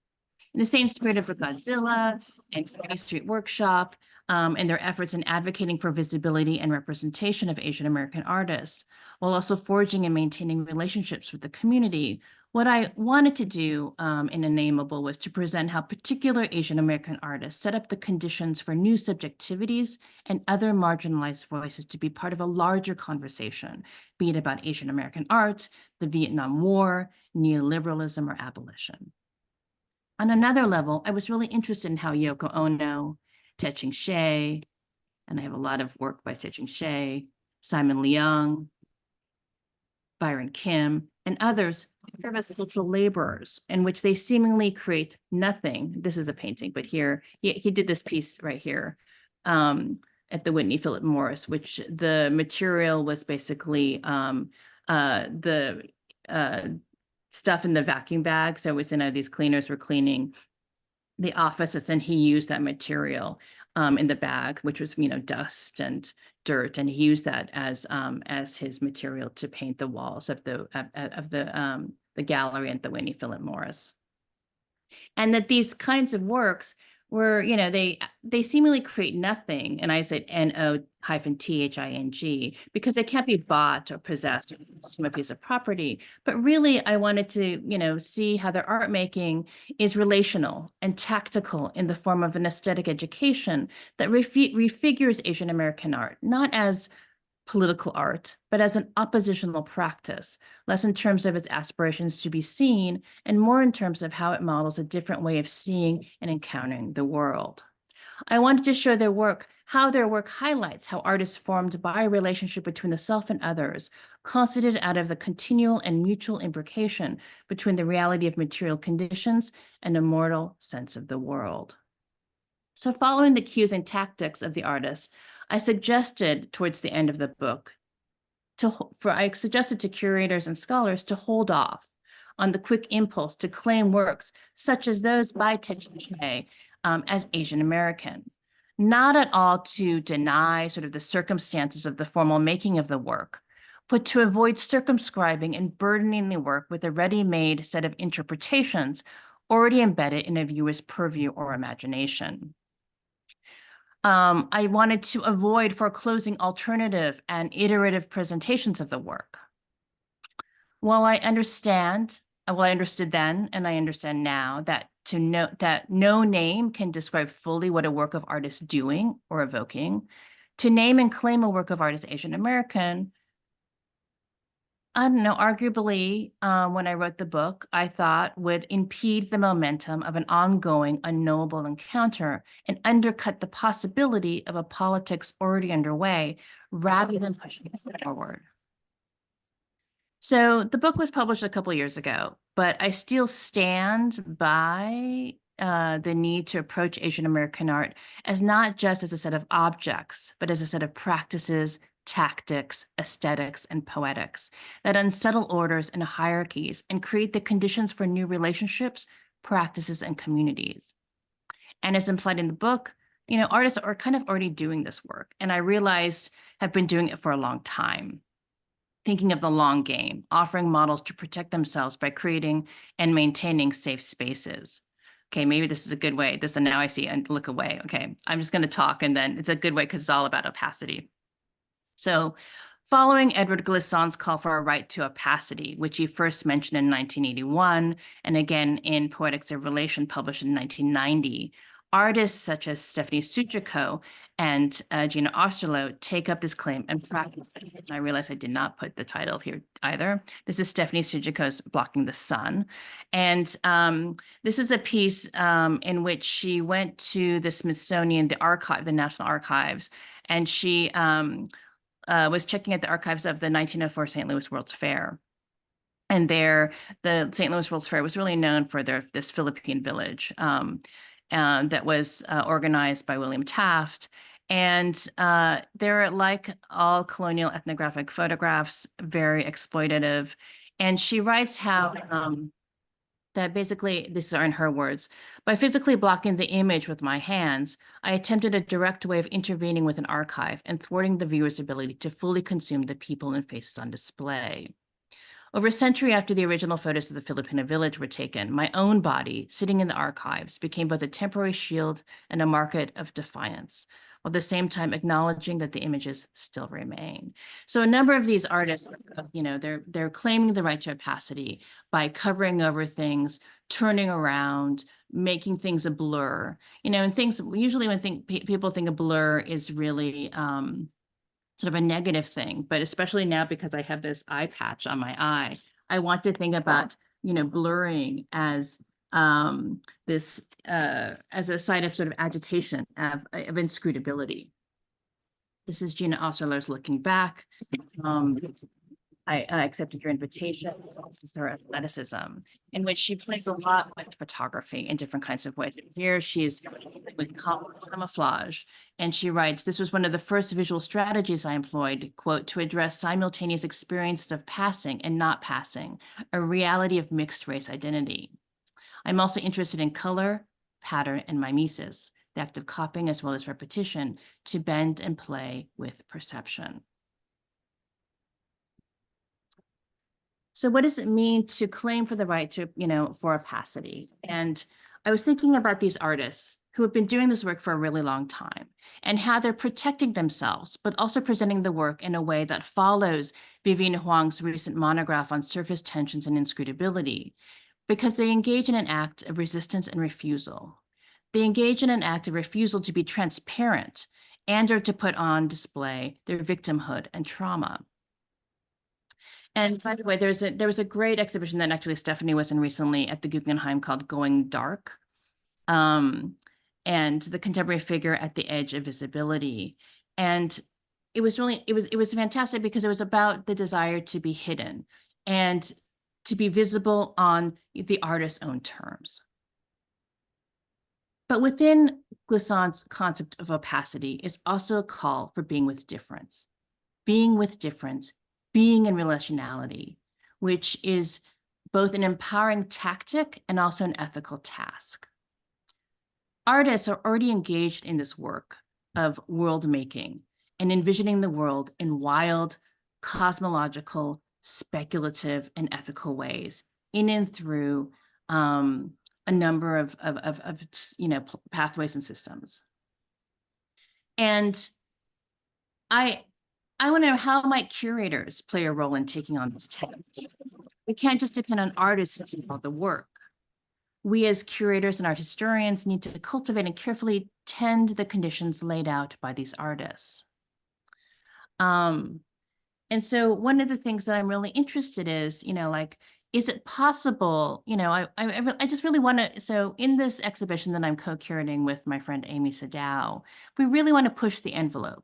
In the same spirit of Godzilla and City Street Workshop, and their efforts in advocating for visibility and representation of Asian American artists, while also forging and maintaining relationships with the community, what I wanted to do in Unnameable was to present how particular Asian American artists set up the conditions for new subjectivities and other marginalized voices to be part of a larger conversation, be it about Asian American art, the Vietnam War, neoliberalism, or abolition. On another level, I was really interested in how Yoko Ono, Te-Ching Hsieh, and I have a lot of work by Te-Ching Hsieh, Simon Leung, Byron Kim, and others serve as cultural laborers in which they seemingly create nothing. This is a painting, but here, he did this piece right here at the Whitney Philip Morris, which the material was basically the stuff in the vacuum bag. So it was in these cleaners were cleaning the offices, and he used that material in the bag, which was, dust and dirt, and he used that as his material to paint the walls of the gallery at the Whitney Philip Morris. And that these kinds of works were, they seemingly create nothing, and I said NO-THING, because they can't be bought or possessed from a piece of property. But really, I wanted to, see how their art making is relational and tactical in the form of an aesthetic education that refigures Asian American art, not as political art, but as an oppositional practice, less in terms of its aspirations to be seen, and more in terms of how it models a different way of seeing and encountering the world. I wanted to show their work, how their work highlights how art is formed by a relationship between the self and others, constituted out of the continual and mutual imbrication between the reality of material conditions and a mortal sense of the world. So following the cues and tactics of the artist, I suggested towards the end of the book, I suggested to curators and scholars to hold off on the quick impulse to claim works such as those by Te-Ching Hsieh as Asian American, not at all to deny sort of the circumstances of the formal making of the work, but to avoid circumscribing and burdening the work with a ready-made set of interpretations already embedded in a viewer's purview or imagination. I wanted to avoid foreclosing alternative and iterative presentations of the work. While I understood then, and I understand now, that no name can describe fully what a work of art is doing or evoking, to name and claim a work of art as Asian American, I don't know, arguably, when I wrote the book, I thought would impede the momentum of an ongoing, unknowable encounter and undercut the possibility of a politics already underway rather than pushing it forward. So the book was published a couple years ago, but I still stand by the need to approach Asian American art as not just as a set of objects, but as a set of practices, tactics, aesthetics, and poetics that unsettle orders and hierarchies and create the conditions for new relationships, practices, and communities. And as implied in the book, artists are kind of already doing this work, and I realized have been doing it for a long time. Thinking of the long game, offering models to protect themselves by creating and maintaining safe spaces. Okay, maybe this is a good way. And now I see and look away. Okay, I'm just going to talk, and then it's a good way because it's all about opacity. So following Edward Glissant's call for a right to opacity, which he first mentioned in 1981, and again in Poetics of Relation published in 1990, artists such as Stephanie Suchiko and Gina Osterloh take up this claim and practice it. And I realize I did not put the title here either. This is Stephanie Suchiko's Blocking the Sun. And this is a piece in which she went to the Smithsonian, the National Archives, and she was checking at the archives of the 1904 St. Louis World's Fair. And there, the St. Louis World's Fair was really known for this Philippine village that was organized by William Taft. And they're, like all colonial ethnographic photographs, very exploitative. And she writes how that basically, these are in her words, by physically blocking the image with my hands, I attempted a direct way of intervening with an archive and thwarting the viewer's ability to fully consume the people and faces on display. Over a century after the original photos of the Filipino village were taken, my own body, sitting in the archives, became both a temporary shield and a market of defiance, while at the same time acknowledging that the images still remain. So a number of these artists, they're claiming the right to opacity by covering over things, turning around, making things a blur. And things, usually when people think a blur is really sort of a negative thing, but especially now because I have this eye patch on my eye, I want to think about, blurring as this as a sign of sort of agitation, of inscrutability. This is Gina Osterloh's Looking Back. I accepted your invitation. This is her athleticism, in which she plays a lot with photography in different kinds of ways. Here she's with camouflage, and she writes, "This was one of the first visual strategies I employed, quote, to address simultaneous experiences of passing and not passing, a reality of mixed race identity. I'm also interested in color, pattern, and mimesis, the act of copying as well as repetition, to bend and play with perception." So what does it mean to claim for the right to, for opacity? And I was thinking about these artists who have been doing this work for a really long time and how they're protecting themselves, but also presenting the work in a way that follows Vivian Huang's recent monograph on surface tensions and inscrutability, because they engage in an act of resistance and refusal. They engage in an act of refusal to be transparent and or to put on display their victimhood and trauma. And by the way, there was a great exhibition that actually Stephanie was in recently at the Guggenheim called Going Dark, and the contemporary figure at the edge of visibility. And it was fantastic because it was about the desire to be hidden and to be visible on the artist's own terms. But within Glissant's concept of opacity is also a call for being with difference, being in relationality, which is both an empowering tactic and also an ethical task. Artists are already engaged in this work of world making and envisioning the world in wild, cosmological, speculative, and ethical ways, in and through a number of pathways and systems. And I want to know, how might curators play a role in taking on this task? We can't just depend on artists to do all the work. We as curators and art historians need to cultivate and carefully tend the conditions laid out by these artists. And so one of the things that I'm really interested is, is it possible, I just really want to, so in this exhibition that I'm co-curating with my friend Amy Sadao, we really want to push the envelope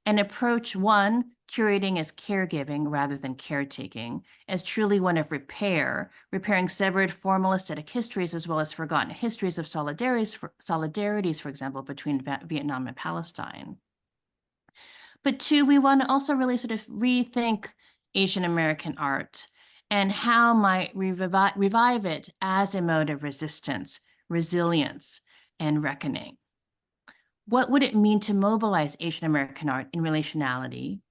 and approach one, curating as caregiving rather than caretaking, as truly one of repair, repairing severed formal aesthetic histories as well as forgotten histories of solidarities, for example, between Vietnam and Palestine. But two, we want to also really sort of rethink Asian American art and how might we revive it as a mode of resistance, resilience, and reckoning. What would it mean to mobilize Asian American art in relationality,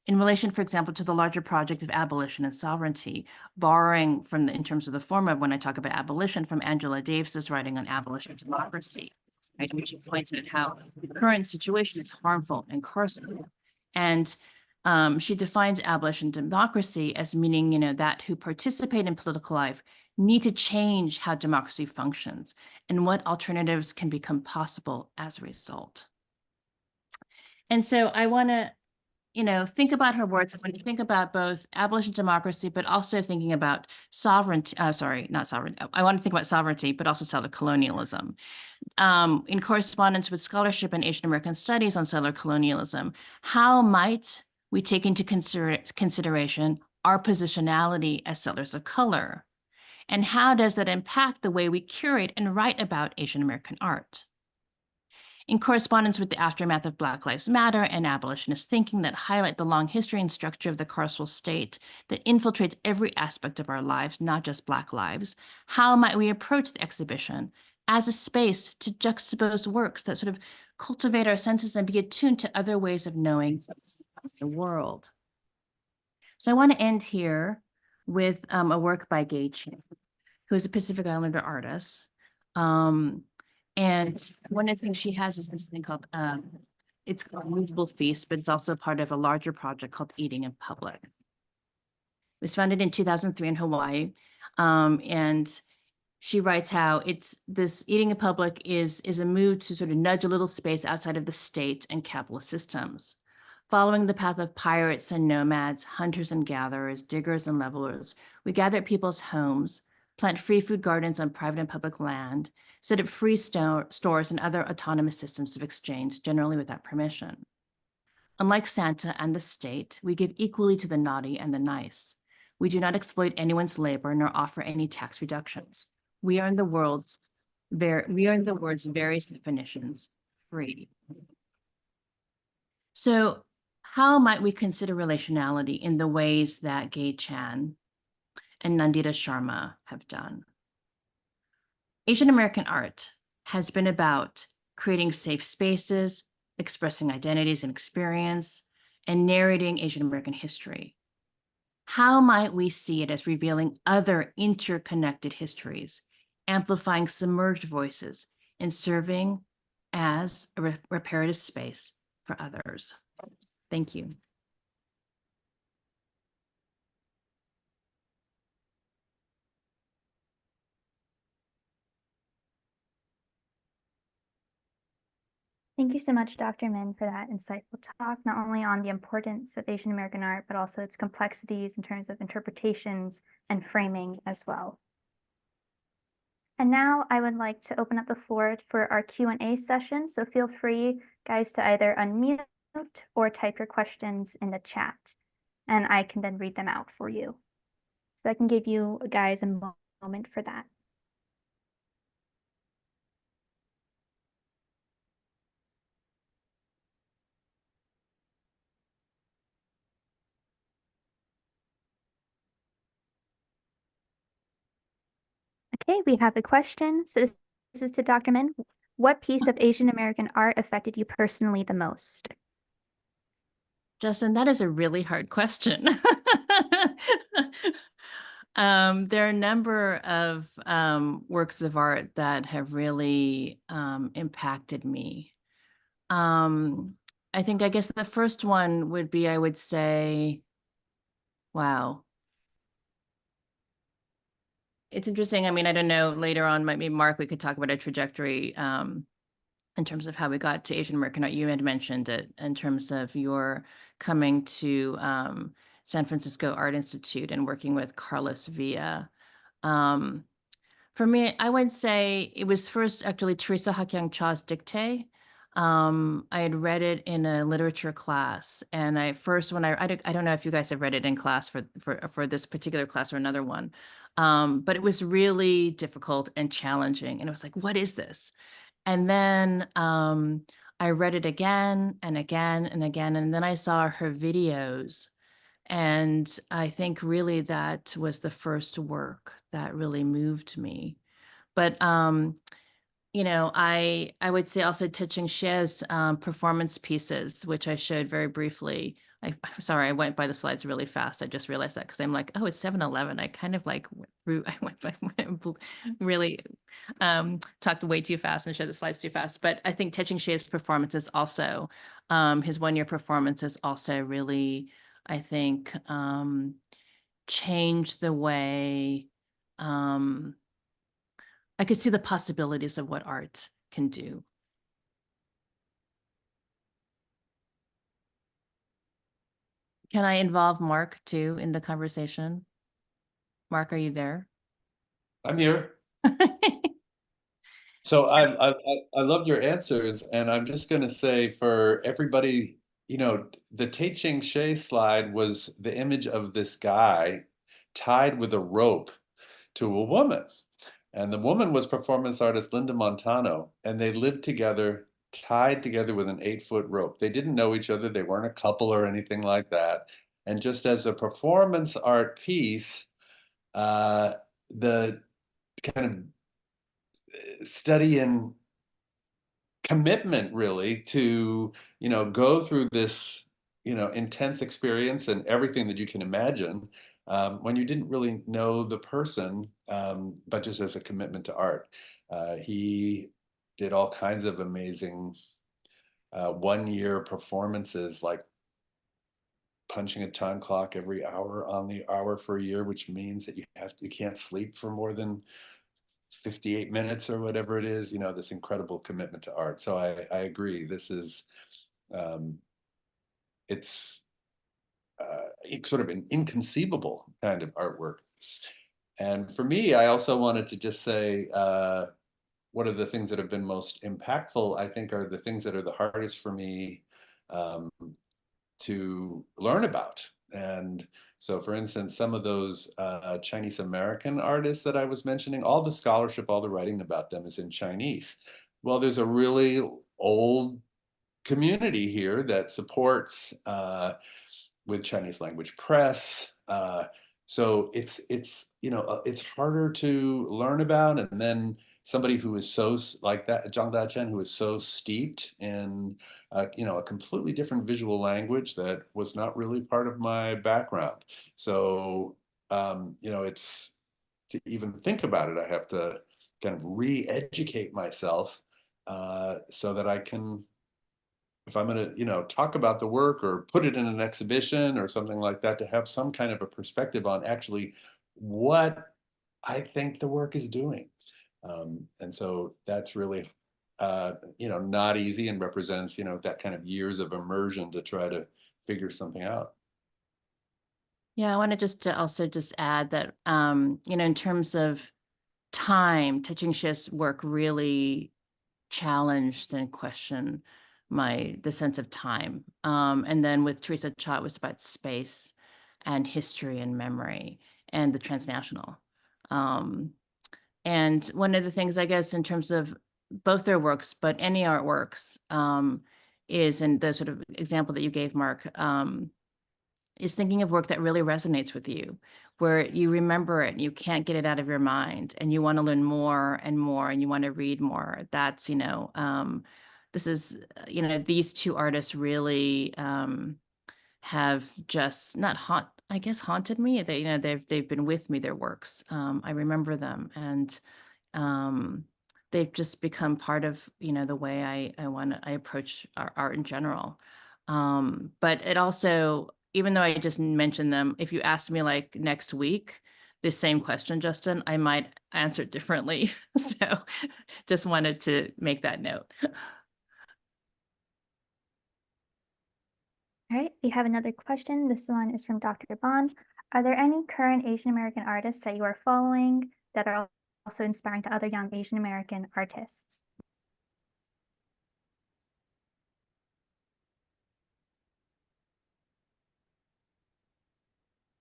in relation, for example, to the larger project of abolition and sovereignty, borrowing from in terms of the former, when I talk about abolition, from Angela Davis's writing on abolition and democracy, right, in which she points out how the current situation is harmful and carceral. And she defines abolition and democracy as meaning, you know, that who participate in political life need to change how democracy functions and what alternatives can become possible as a result. And so I want to, you know, think about her words. When you think about both abolition, democracy, but also thinking about sovereignty, sorry, not sovereignty. I want to think about sovereignty, but also settler colonialism. In correspondence with scholarship in Asian American studies on settler colonialism, how might we take into consideration our positionality as settlers of color? And how does that impact the way we curate and write about Asian American art? In correspondence with the aftermath of Black Lives Matter and abolitionist thinking that highlight the long history and structure of the carceral state that infiltrates every aspect of our lives, not just Black lives, how might we approach the exhibition as a space to juxtapose works that sort of cultivate our senses and be attuned to other ways of knowing the world? So I want to end here with a work by Gay Chan, who is a Pacific Islander artist. And one of the things she has is this thing called, it's called Movable Feast, but it's also part of a larger project called Eating in Public. It was founded in 2003 in Hawaii. And she writes how this Eating in Public is a move to sort of nudge a little space outside of the state and capitalist systems. Following the path of pirates and nomads, hunters and gatherers, diggers and levelers, we gather at people's homes, plant free food gardens on private and public land, set up free stores and other autonomous systems of exchange, generally without permission. Unlike Santa and the state, we give equally to the naughty and the nice. We do not exploit anyone's labor nor offer any tax reductions. We are in the world's various definitions free. So how might we consider relationality in the ways that Gay Chan and Nandita Sharma have done? Asian American art has been about creating safe spaces, expressing identities and experience, and narrating Asian American history. How might we see it as revealing other interconnected histories, amplifying submerged voices, and serving as a reparative space for others? Thank you. Thank you so much, Dr. Min, for that insightful talk, not only on the importance of Asian American art, but also its complexities in terms of interpretations and framing as well. And now I would like to open up the floor for our Q&A session. So feel free, guys, to either unmute or type your questions in the chat, and I can then read them out for you. So I can give you guys a moment for that. Okay, we have a question. So this is to Dr. Min. What piece of Asian American art affected you personally the most? Justin, that is a really hard question. There are a number of works of art that have really impacted me. I guess the first one would be, I would say, wow. It's interesting. I mean, I don't know, later on, maybe Mark, we could talk about a trajectory in terms of how we got to Asian American art. You had mentioned it in terms of your coming to San Francisco Art Institute and working with Carlos Villa. For me, I would say it was first actually Teresa Hakyang Cha's Dictée I had read it in a literature class, and I first when I don't know if you guys have read it in class for this particular class or another one, but it was really difficult and challenging, and it was like, what is this? And then I read it again and again and again, and then I saw her videos, and I think really that was the first work that really moved me. But I would say also Teaching Xie's performance pieces, which I showed very briefly. I'm sorry, I went by the slides really fast. I just realized that because I'm like, oh, it's 7-Eleven. I kind of like went through, I went by really talked way too fast and showed the slides too fast. But I think Teaching Xie's performances also, his one-year performances also really, I think, changed the way I could see the possibilities of what art can do. Can I involve Mark too in the conversation? Mark, are you there? I'm here. So I loved your answers, and I'm just going to say for everybody, the Teaching Xie slide was the image of this guy tied with a rope to a woman. And the woman was performance artist Linda Montano, and they lived together, tied together with an 8-foot rope. They didn't know each other. They weren't a couple or anything like that. And just as a performance art piece, the kind of study and commitment really to, go through this, intense experience and everything that you can imagine when you didn't really know the person, but just as a commitment to art. He did all kinds of amazing one-year performances, like punching a time clock every hour on the hour for a year, which means that you can't sleep for more than 58 minutes or whatever it is, this incredible commitment to art. So I agree. This is, it's sort of an inconceivable kind of artwork. And for me, I also wanted to just say, what are the things that have been most impactful, I think, are the things that are the hardest for me to learn about. And so, for instance, some of those Chinese American artists that I was mentioning, all the scholarship, all the writing about them is in Chinese. Well, there's a really old community here that supports with Chinese language press. So it's harder to learn about. And then somebody who is so like that, Zhang Daqian, who is so steeped in a completely different visual language that was not really part of my background. So it's, to even think about it, I have to kind of re-educate myself so that I can, if I'm going to, talk about the work or put it in an exhibition or something like that, to have some kind of a perspective on actually what I think the work is doing. And so that's really, not easy, and represents, that kind of years of immersion to try to figure something out. Yeah, I wanted to also just add that, in terms of time, Teaching Xie's work really challenged and questioned the sense of time. And then with Teresa Cha, it was about space and history and memory and the transnational. And one of the things, I guess, in terms of both their works, but any artworks, is, and the sort of example that you gave, Mark, is thinking of work that really resonates with you, where you remember it and you can't get it out of your mind, and you want to learn more and more, and you want to read more. That's, this is, these two artists really have just not haunted me. They, they've been with me, their works. I remember them, and they've just become part of, the way I approach art in general. But it also, even though I just mentioned them, if you asked me like next week, this same question, Justin, I might answer it differently. So just wanted to make that note. All right, we have another question. This one is from Dr. Bond. Are there any current Asian American artists that you are following that are also inspiring to other young Asian American artists?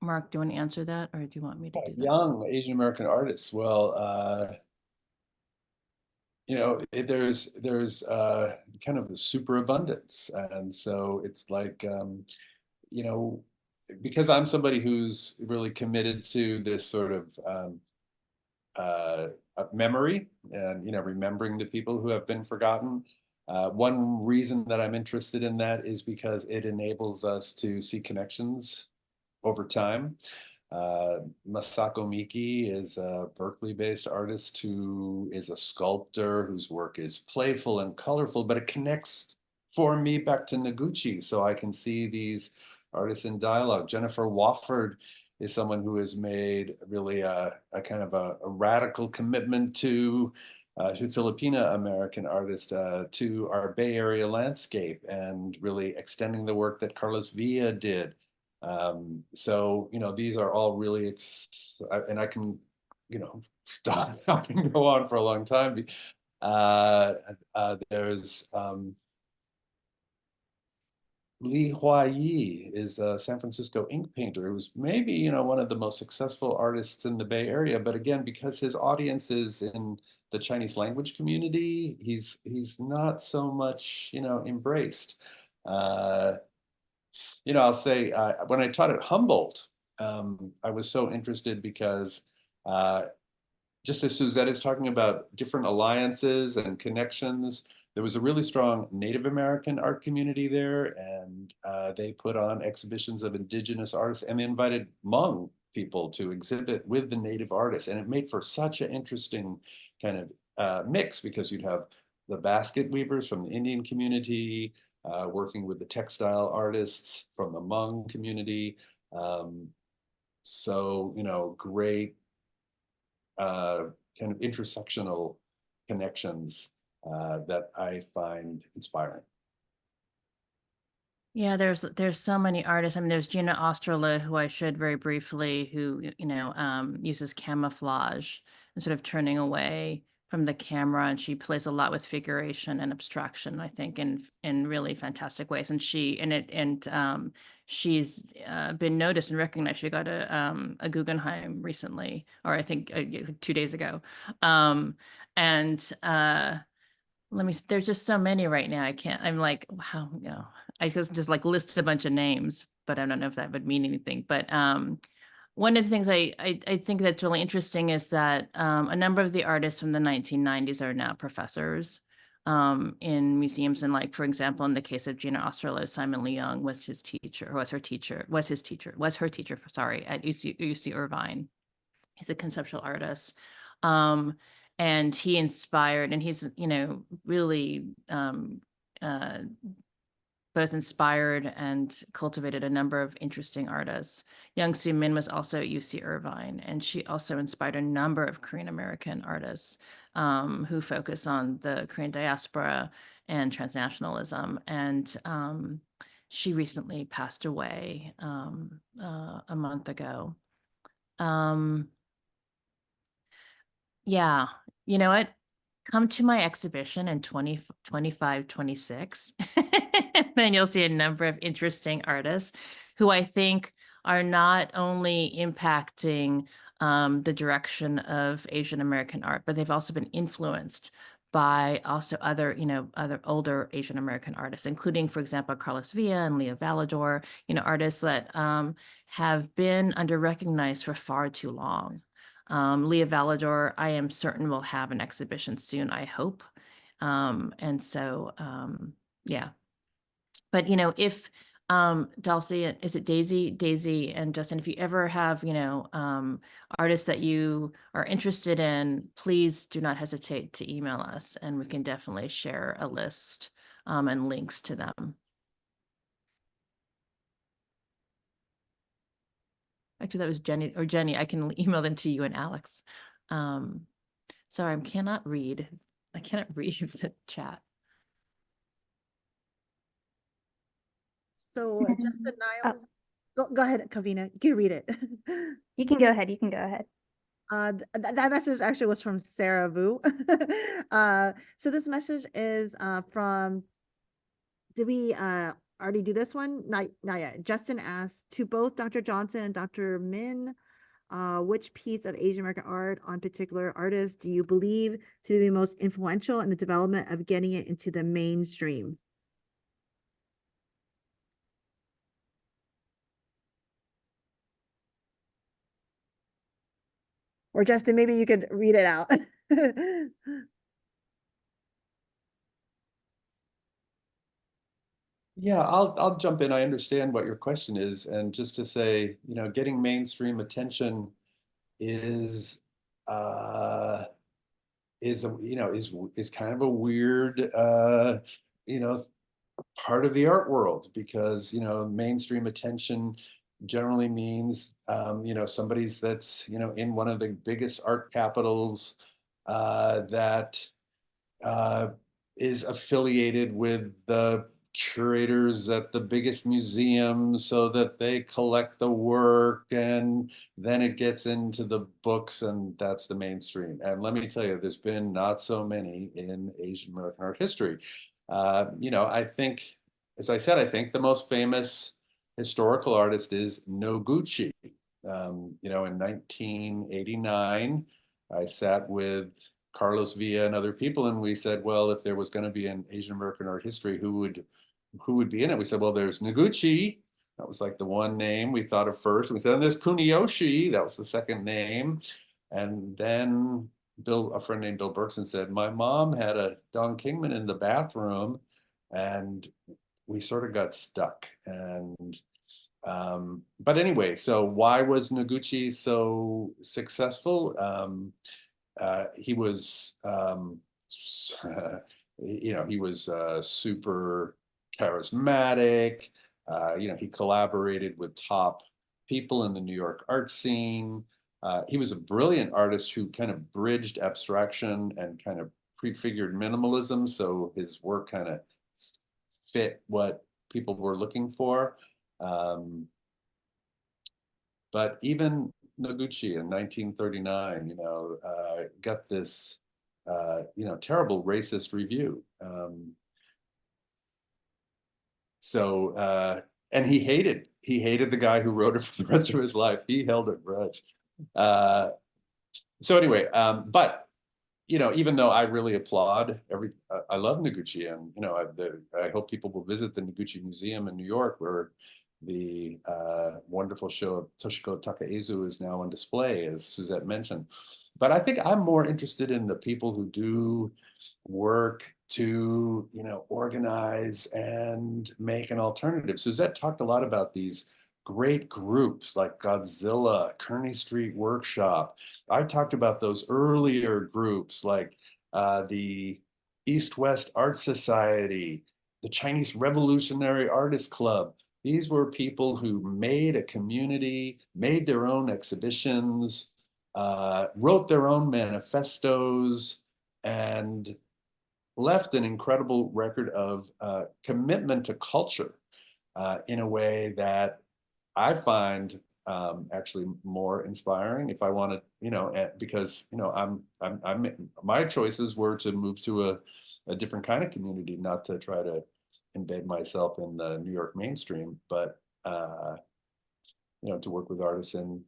Mark, do you want to answer that, or do you want me to do that? Young Asian American artists. Well, you know, there's kind of a superabundance, and so it's like, you know, because I'm somebody who's really committed to this sort of memory and, you know, remembering the people who have been forgotten. One reason that I'm interested in that is because it enables us to see connections over time. Masako Miki is a Berkeley-based artist who is a sculptor whose work is playful and colorful, but it connects for me back to Noguchi, so I can see these artists in dialogue. Jennifer Wofford is someone who has made really a kind of a radical commitment to Filipina American artist, to our Bay Area landscape, and really extending the work that Carlos Villa did. So, you know, these are all really, and I can, you know, stop, I can go on for a long time. There's Li Huayi is a San Francisco ink painter who's maybe, you know, one of the most successful artists in the Bay Area, but again, because his audience is in the Chinese language community, he's not so much, you know, embraced. You know, I'll say when I taught at Humboldt, I was so interested because just as Susette is talking about different alliances and connections, there was a really strong Native American art community there, and they put on exhibitions of indigenous artists, and they invited Hmong people to exhibit with the native artists, and it made for such an interesting kind of mix, because you'd have the basket weavers from the Indian community, working with the textile artists from the Hmong community. So, you know, great kind of intersectional connections that I find inspiring. Yeah, there's so many artists. I mean, there's Gina Osterle, who I showed very briefly, who, you know, uses camouflage and sort of turning away from the camera, and she plays a lot with figuration and abstraction, I think, in really fantastic ways. And she's been noticed and recognized. She got a Guggenheim recently, or I think 2 days ago. There's just so many right now. I'm like, wow, you know, I just like list a bunch of names, but I don't know if that would mean anything. But one of the things I think that's really interesting is that a number of the artists from the 1990s are now professors in museums. And like, for example, in the case of Gina Osterlo, Simon Leung was her teacher, sorry, at UC Irvine. He's a conceptual artist. And he inspired, and he's, you know, really both inspired and cultivated a number of interesting artists. Young-Soo Min was also at UC Irvine, and she also inspired a number of Korean American artists who focus on the Korean diaspora and transnationalism. And she recently passed away a month ago. Yeah, you know what? Come to my exhibition in 2025, 26. Then you'll see a number of interesting artists who I think are not only impacting the direction of Asian American art, but they've also been influenced by also other, you know, other older Asian American artists, including, for example, Carlos Villa and Leah Valador, you know, artists that have been under-recognized for far too long. Leah Valador, I am certain will have an exhibition soon, I hope. And so, yeah. But, you know, if Dulcie, is it Daisy and Justin, if you ever have, you know, artists that you are interested in, please do not hesitate to email us, and we can definitely share a list and links to them. Actually, that was Jenny. I can email them to you and Alex. Sorry, I cannot read the chat. So Justin Niles, go ahead, Kavina, you can read it. You can go ahead. You can go ahead. That message actually was from Sarah Vu. So this message is from, are already do this one? Not yet. Justin asked, to both Dr. Johnson and Dr. Min, which piece of Asian American art on particular artists do you believe to be most influential in the development of getting it into the mainstream? Or Justin, maybe you could read it out. Yeah, I'll jump in. I understand what your question is, and just to say, getting mainstream attention is is kind of a weird part of the art world, because mainstream attention generally means somebody's that's in one of the biggest art capitals that is affiliated with the curators at the biggest museums so that they collect the work, and then it gets into the books, and that's the mainstream. And let me tell you, there's been not so many in Asian American art history. I think, as I said, I think the most famous historical artist is Noguchi. In 1989, I sat with Carlos Villa and other people, and we said, well, if there was going to be an Asian American art history, who would be in it? We said, well, there's Noguchi. That was like the one name we thought of first. And we said, and there's Kuniyoshi. That was the second name. And then a friend named Bill Berkson said, my mom had a Don Kingman in the bathroom, and we sort of got stuck. And but anyway, so why was Noguchi so successful? He was he was super charismatic. He collaborated with top people in the New York art scene. He was a brilliant artist who kind of bridged abstraction and kind of prefigured minimalism, so his work kind of fit what people were looking for. But even Noguchi in 1939, got this, terrible racist review. And he hated the guy who wrote it for the rest of his life. He held a grudge. So anyway, but even though I really applaud I love Noguchi, and I hope people will visit the Noguchi Museum in New York, where the wonderful show of Toshiko Takaizu is now on display, as Susette mentioned. But I think I'm more interested in the people who do work to, organize and make an alternative. Susette talked a lot about these great groups like Godzilla, Kearney Street Workshop. I talked about those earlier groups like the East-West Art Society, the Chinese Revolutionary Artist Club. These were people who made a community, made their own exhibitions, wrote their own manifestos, and left an incredible record of commitment to culture in a way that I find actually more inspiring. If I want to, because my choices were to move to a different kind of community, not to try to embed myself in the New York mainstream, but to work with artists in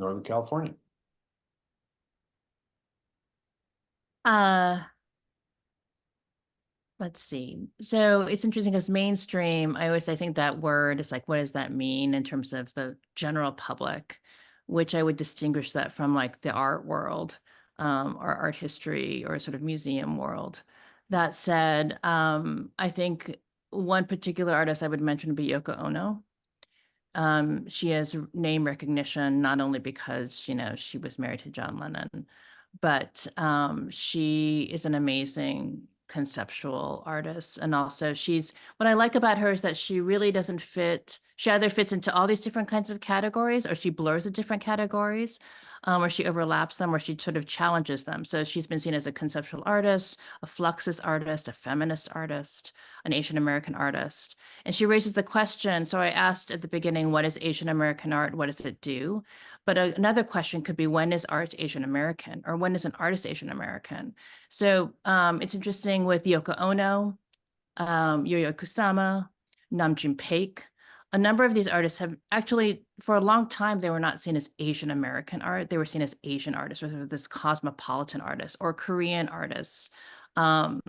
Northern California. Let's see. So it's interesting because mainstream, I think that word is like, what does that mean in terms of the general public, which I would distinguish that from like the art world, or art history, or sort of museum world. That said, I think one particular artist I would mention would be Yoko Ono. She has name recognition, not only because, she was married to John Lennon, but she is an amazing conceptual artist. And also what I like about her is that she really doesn't she either fits into all these different kinds of categories, or she blurs the different categories, or she overlaps them, or she sort of challenges them. So she's been seen as a conceptual artist, a fluxus artist, a feminist artist, an Asian American artist. And she raises the question, so I asked at the beginning, what is Asian American art? What does it do? But another question could be, when is art Asian American, or when is an artist Asian American? So it's interesting with Yoko Ono. Yo-Yo Kusama, Namjoon Paik. A number of these artists have actually, for a long time, they were not seen as Asian American art. They were seen as Asian artists, or this cosmopolitan artist, or Korean artists, or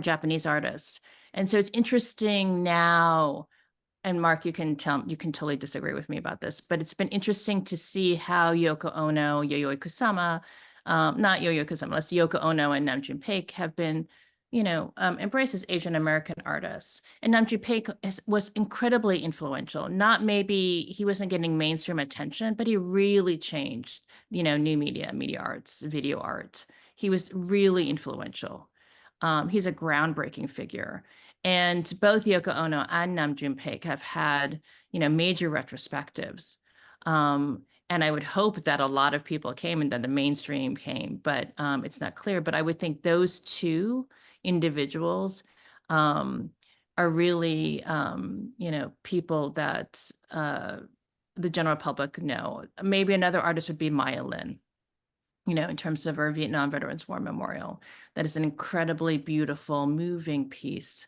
Japanese artists. And so it's interesting now, and Mark, you can totally disagree with me about this, but it's been interesting to see how Yoko Ono, Yayoi Kusama, not Yo-Yo Kusama, let's Yoko Ono and Namjoon Paik have been, embraced as Asian American artists. And Namjoon Paik was incredibly influential. Not maybe he wasn't getting mainstream attention, but he really changed, new media arts, video art. He was really influential. He's a groundbreaking figure. And both Yoko Ono and Namjoon Paik have had, major retrospectives. And I would hope that a lot of people came and that the mainstream came, but it's not clear. But I would think those two individuals are really, people that the general public know. Maybe another artist would be Maya Lin, in terms of our Vietnam Veterans War Memorial. That is an incredibly beautiful, moving piece.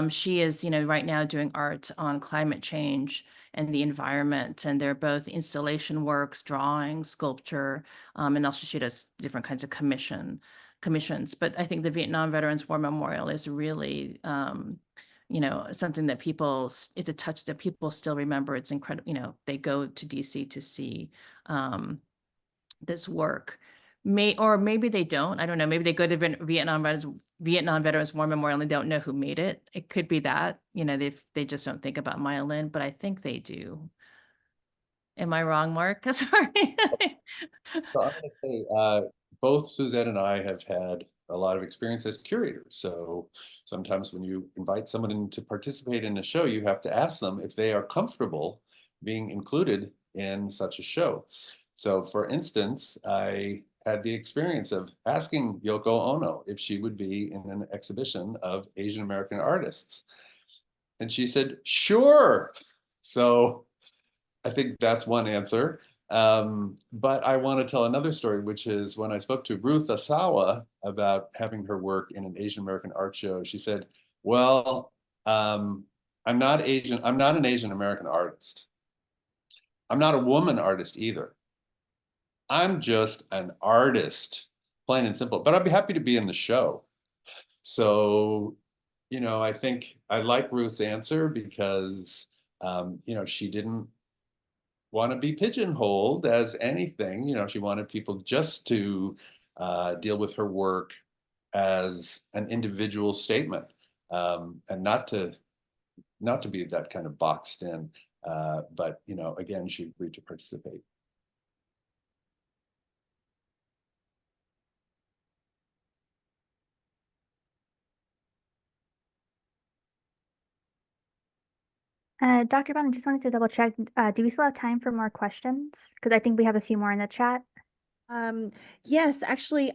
She is, right now doing art on climate change and the environment, and they're both installation works, drawing, sculpture, and also she does different kinds of commissions. But I think the Vietnam Veterans War Memorial is really, something that it's a touch that people still remember. It's incredible. They go to DC to see this work. Or maybe they don't. I don't know. Maybe they go to Vietnam Veterans War Memorial and they don't know who made it. It could be that, they just don't think about Maya Lin, but I think they do. Am I wrong, Mark? Sorry. So I'm going to say both Susette and I have had a lot of experience as curators. So sometimes when you invite someone in to participate in a show, you have to ask them if they are comfortable being included in such a show. So for instance, I had the experience of asking Yoko Ono if she would be in an exhibition of Asian American artists. And she said, sure. So I think that's one answer. But I want to tell another story, which is when I spoke to Ruth Asawa about having her work in an Asian American art show, she said, well, I'm not Asian. I'm not an Asian American artist. I'm not a woman artist either. I'm just an artist, plain and simple, but I'd be happy to be in the show. So, I think I like Ruth's answer because, she didn't want to be pigeonholed as anything. She wanted people just to deal with her work as an individual statement, and not to be that kind of boxed in. But, again, she agreed to participate. Dr. Brown, I just wanted to double check. Do we still have time for more questions? Because I think we have a few more in the chat. Yes, actually,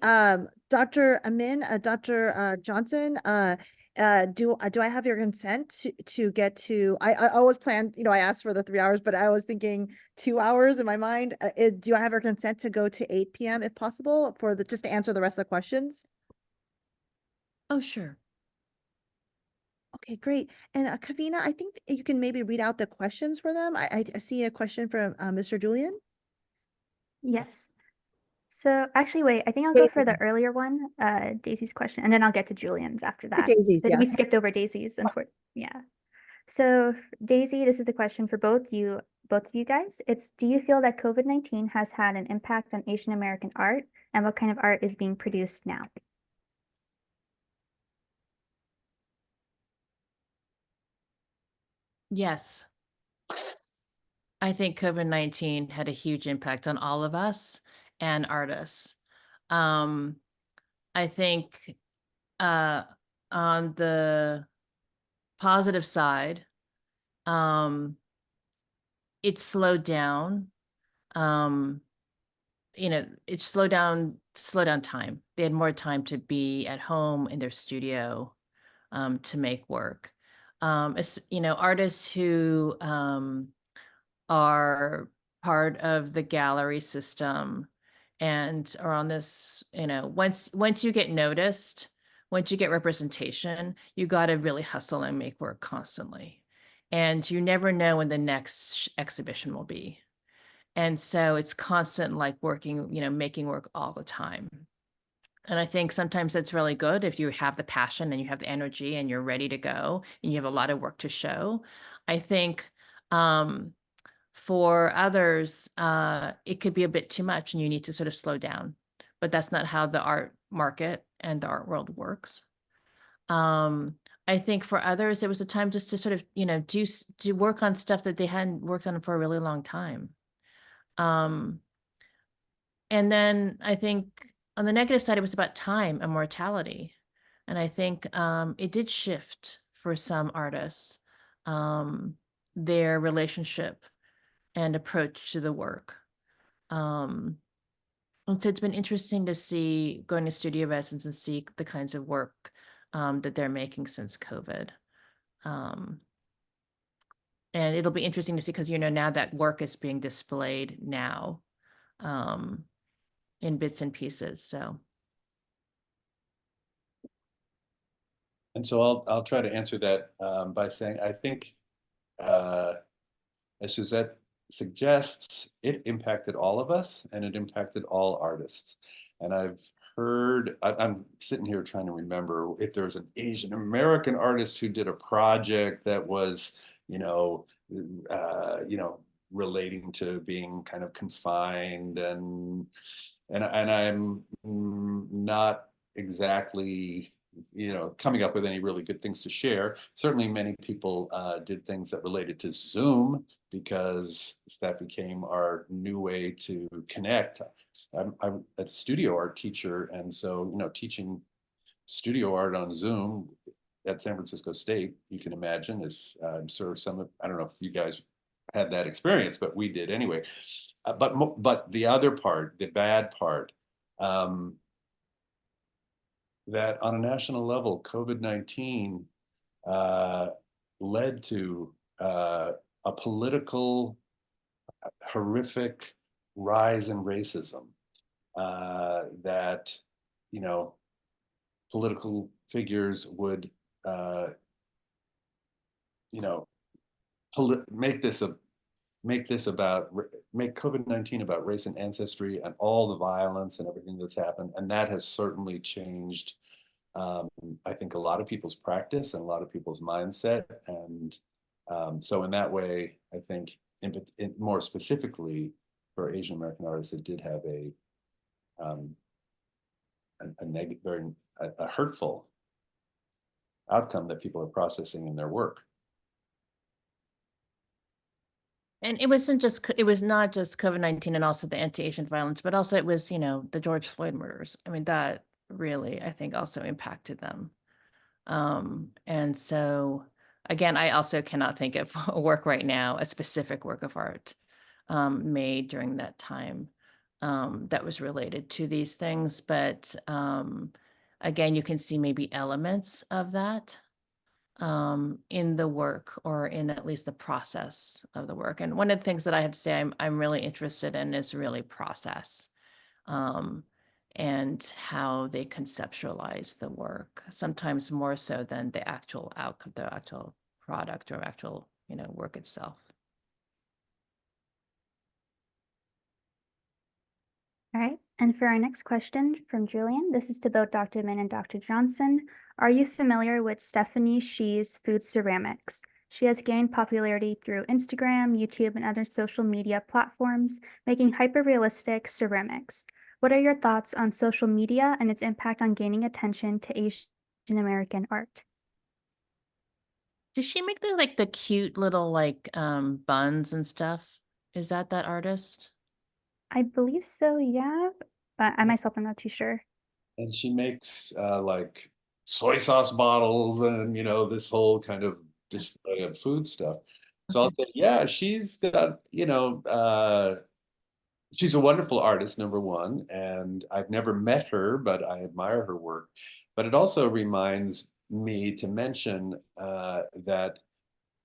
Dr. Min, Dr. Johnson, do I have your consent to get to, I always planned, I asked for the 3 hours, but I was thinking 2 hours in my mind. Do I have your consent to go to 8 p.m. if possible just to answer the rest of the questions? Oh, sure. Okay, great. And Kavina, I think you can maybe read out the questions for them. I see a question from Mr. Julian. Yes. So actually, wait, I think I'll go for the earlier one, Daisy's question, and then I'll get to Julian's after that. Daisy's, We yeah. skipped over Daisy's, yeah. So Daisy, this is a question for both of you guys. It's, do you feel that COVID-19 has had an impact on Asian American art, and what kind of art is being produced now? Yes. I think COVID-19 had a huge impact on all of us and artists. I think on the positive side, it slowed down. It slowed down time. They had more time to be at home in their studio to make work. Artists who are part of the gallery system and are on this, once you get noticed, once you get representation, you got to really hustle and make work constantly. And you never know when the next exhibition will be. And so it's constant, like working, making work all the time. And I think sometimes it's really good if you have the passion and you have the energy and you're ready to go and you have a lot of work to show. I think for others, it could be a bit too much and you need to sort of slow down. But that's not how the art market and the art world works. I think for others, it was a time just to sort of, do work on stuff that they hadn't worked on for a really long time. And then I think on the negative side, it was about time and mortality. And I think it did shift for some artists, their relationship and approach to the work. And so it's been interesting to see, going to studio residence and see the kinds of work that they're making since COVID. And it'll be interesting to see, because, now that work is being displayed now in bits and pieces, so. And so I'll try to answer that by saying, I think, as Susette suggests, it impacted all of us and it impacted all artists. And I'm sitting here trying to remember if there was an Asian American artist who did a project that was, relating to being kind of confined, and I'm not exactly coming up with any really good things to share. Certainly many people did things that related to Zoom, because that became our new way to connect. I'm a studio art teacher, and so teaching studio art on Zoom at San Francisco State, you can imagine, is sort of I don't know if you guys had that experience, but we did anyway. But the other part, the bad part, that on a national level, COVID-19 led to a political, horrific rise in racism that, political figures would, make COVID-19 about race and ancestry and all the violence and everything that's happened. And that has certainly changed, I think, a lot of people's practice and a lot of people's mindset. And so in that way, I think more specifically for Asian American artists, it did have a hurtful outcome that people are processing in their work. And it was not just COVID-19 and also the anti-Asian violence, but also it was, the George Floyd murders. I mean, that really, I think, also impacted them. And so, again, I also cannot think of a work right now, a specific work of art made during that time that was related to these things. But again, you can see maybe elements of that in the work, or in at least the process of the work. And one of the things that I have to say I'm really interested in is really process and how they conceptualize the work, sometimes more so than the actual outcome, the actual product or actual, work itself. All right, and for our next question from Julian, this is to both Dr. Min and Dr. Johnson. Are you familiar with Stephanie Shee's food ceramics? She has gained popularity through Instagram, YouTube, and other social media platforms, making hyper-realistic ceramics. What are your thoughts on social media and its impact on gaining attention to Asian American art? Does she make the cute little buns and stuff? Is that artist? I believe so, yeah, but I myself am not too sure. And she makes like soy sauce bottles and this whole kind of display of food stuff. So I'll say, yeah, she's got, she's a wonderful artist, number one, and I've never met her, but I admire her work. But it also reminds me to mention that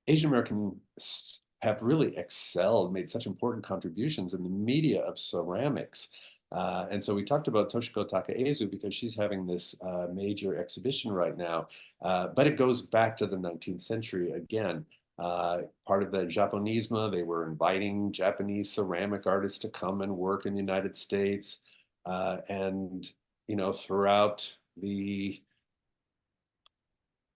Asian Americans have really excelled, made such important contributions in the media of ceramics. And so we talked about Toshiko Takaezu because she's having this major exhibition right now, but it goes back to the 19th century again. Part of the Japonismo, they were inviting Japanese ceramic artists to come and work in the United States. And, you know, throughout the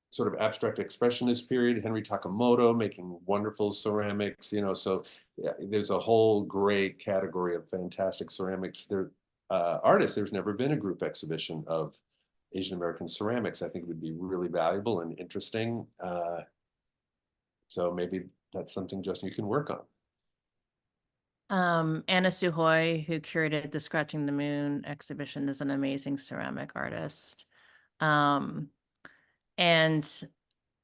sort of abstract expressionist period, Henry Takamoto making wonderful ceramics, you know, so yeah, there's a whole great category of fantastic ceramics. There, artists, there's never been a group exhibition of Asian American ceramics. I think it would be really valuable and interesting. So maybe that's something, Justin, you can work on. Anna Suhoy, who curated the Scratching the Moon exhibition, is an amazing ceramic artist. And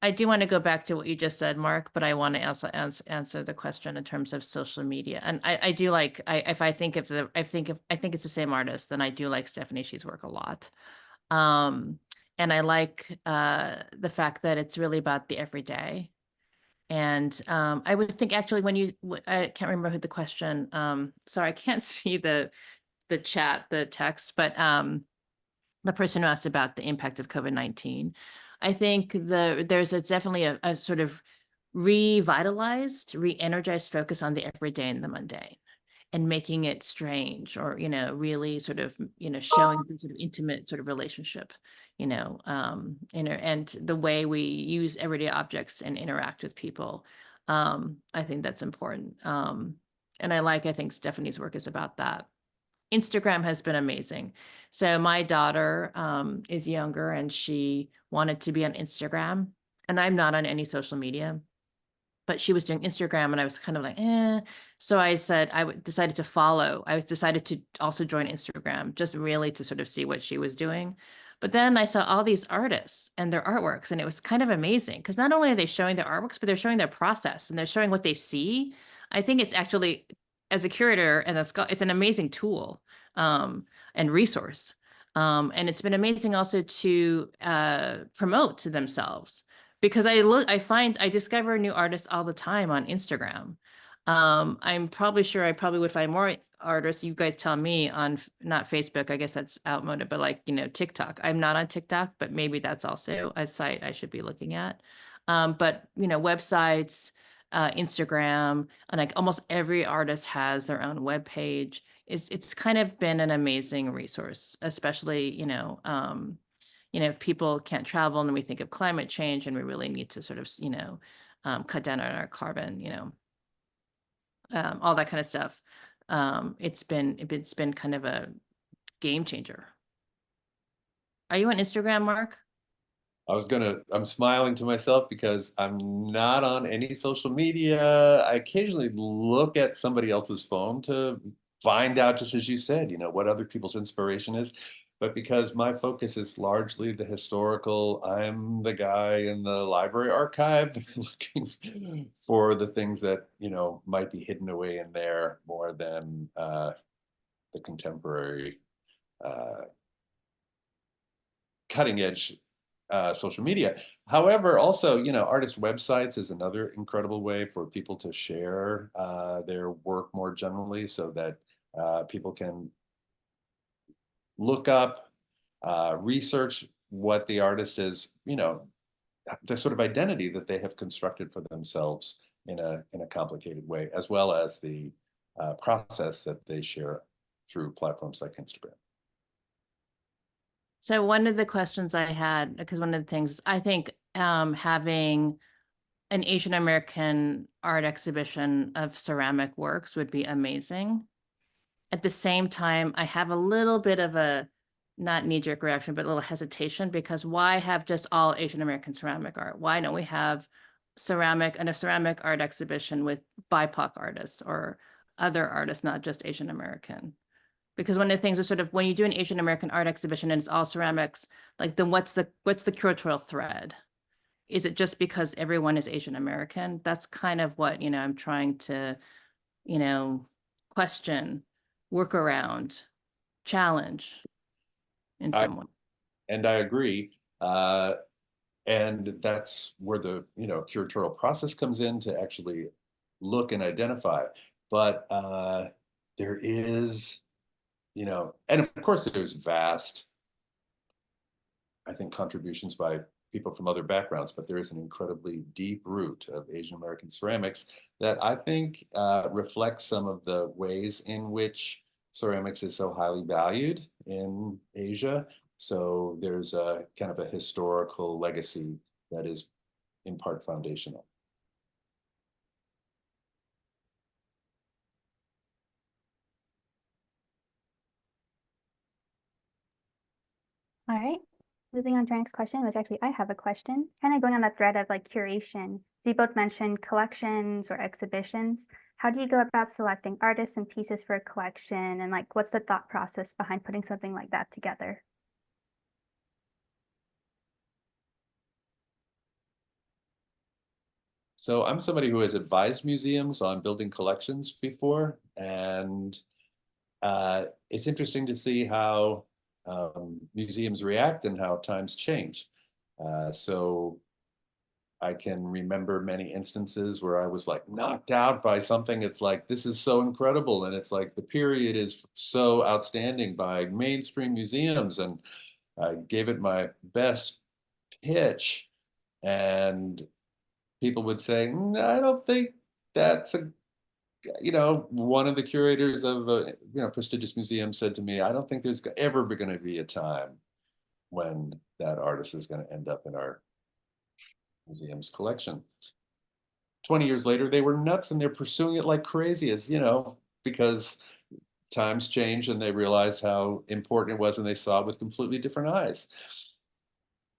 I do want to go back to what you just said, Mark, but I want to also answer the question in terms of social media. And I do like, I think it's the same artist, then I do like Stephanie Shee's work a lot. And I like the fact that it's really about the everyday. And I would think actually when you, I can't remember who the question, sorry, I can't see the chat, the text, but the person who asked about the impact of COVID-19. I think there's definitely a sort of revitalized, re-energized focus on the everyday and the mundane, and making it strange, or, you know, really sort of, you know, showing the sort of intimate sort of relationship, you know, and the way we use everyday objects and interact with people. I think that's important. And I think Stephanie's work is about that. Instagram has been amazing. So my daughter is younger and she wanted to be on Instagram, and I'm not on any social media, but she was doing Instagram and I was kind of like, eh. So I said, decided to follow. I decided to also join Instagram, just really to sort of see what she was doing. But then I saw all these artists and their artworks, and it was kind of amazing because not only are they showing their artworks, but they're showing their process and they're showing what they see. I think it's actually, as a curator and it's an amazing tool and resource. And it's been amazing also to promote to themselves, because I discover new artists all the time on Instagram. I'm probably sure I probably would find more artists, you guys tell me, on not Facebook, I guess that's outmoded, but like, you know, TikTok. I'm not on TikTok, but maybe that's also a site I should be looking at. But, you know, websites, Instagram, and like almost every artist has their own web page. It's kind of been an amazing resource, especially, you know, if people can't travel and we think of climate change and we really need to sort of, you know, cut down on our carbon, you know, all that kind of stuff. It's been kind of a game changer. Are you on Instagram, Mark? I'm smiling to myself because I'm not on any social media. I occasionally look at somebody else's phone to find out, just as you said, you know, what other people's inspiration is. But because my focus is largely the historical, I'm the guy in the library archive looking for the things that, you know, might be hidden away in there more than the contemporary cutting edge social media. However, also, you know, artist websites is another incredible way for people to share their work more generally, so that people can look up, research what the artist is, you know, the sort of identity that they have constructed for themselves in a complicated way, as well as the process that they share through platforms like Instagram. So one of the questions I had, because one of the things I think having an Asian American art exhibition of ceramic works would be amazing. At the same time, I have a little bit of a, not knee-jerk reaction, but a little hesitation, because why have just all Asian American ceramic art? Why don't we have a ceramic art exhibition with BIPOC artists or other artists, not just Asian American? Because one of the things is sort of when you do an Asian American art exhibition and it's all ceramics, like then what's the curatorial thread? Is it just because everyone is Asian American? That's kind of what, you know, I'm trying to, you know, question, work around, challenge in some way. And I agree. And that's where the, you know, curatorial process comes in to actually look and identify. But there is you know, and of course there's vast, I think, contributions by people from other backgrounds, but there is an incredibly deep root of Asian American ceramics that I think reflects some of the ways in which ceramics is so highly valued in Asia. So there's a kind of a historical legacy that is in part foundational. All right. Moving on to our next question, which actually I have a question, kind of going on that thread of like curation. So you both mentioned collections or exhibitions. How do you go about selecting artists and pieces for a collection? And like, what's the thought process behind putting something like that together? So I'm somebody who has advised museums on building collections before, and it's interesting to see how museums react and how times change. So I can remember many instances where I was like knocked out by something. It's like, this is so incredible. And it's like the period is so outstanding by mainstream museums. And I gave it my best pitch. And people would say, "No, I don't think that's a," you know, one of the curators of a, you know, prestigious museum said to me, "I don't think there's ever going to be a time when that artist is going to end up in our museum's collection." 20 years later, they were nuts and they're pursuing it like crazy, as you know, because times changed and they realized how important it was and they saw it with completely different eyes.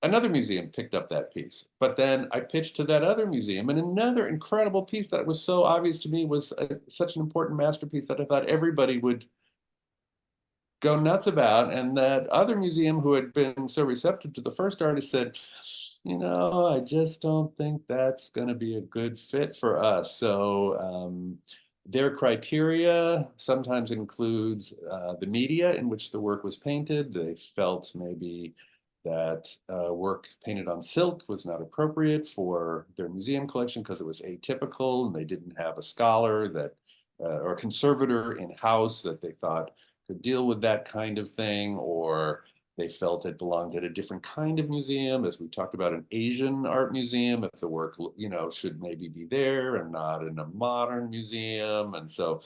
Another museum picked up that piece, but then I pitched to that other museum, and another incredible piece that was so obvious to me was such an important masterpiece that I thought everybody would go nuts about. And that other museum, who had been so receptive to the first artist, said, "You know, I just don't think that's going to be a good fit for us." So their criteria sometimes includes the media in which the work was painted. They felt maybe that work painted on silk was not appropriate for their museum collection because it was atypical, and they didn't have a scholar that or a conservator in-house that they thought could deal with that kind of thing, or they felt it belonged at a different kind of museum, as we talked about an Asian art museum, if the work, you know, should maybe be there and not in a modern museum. And so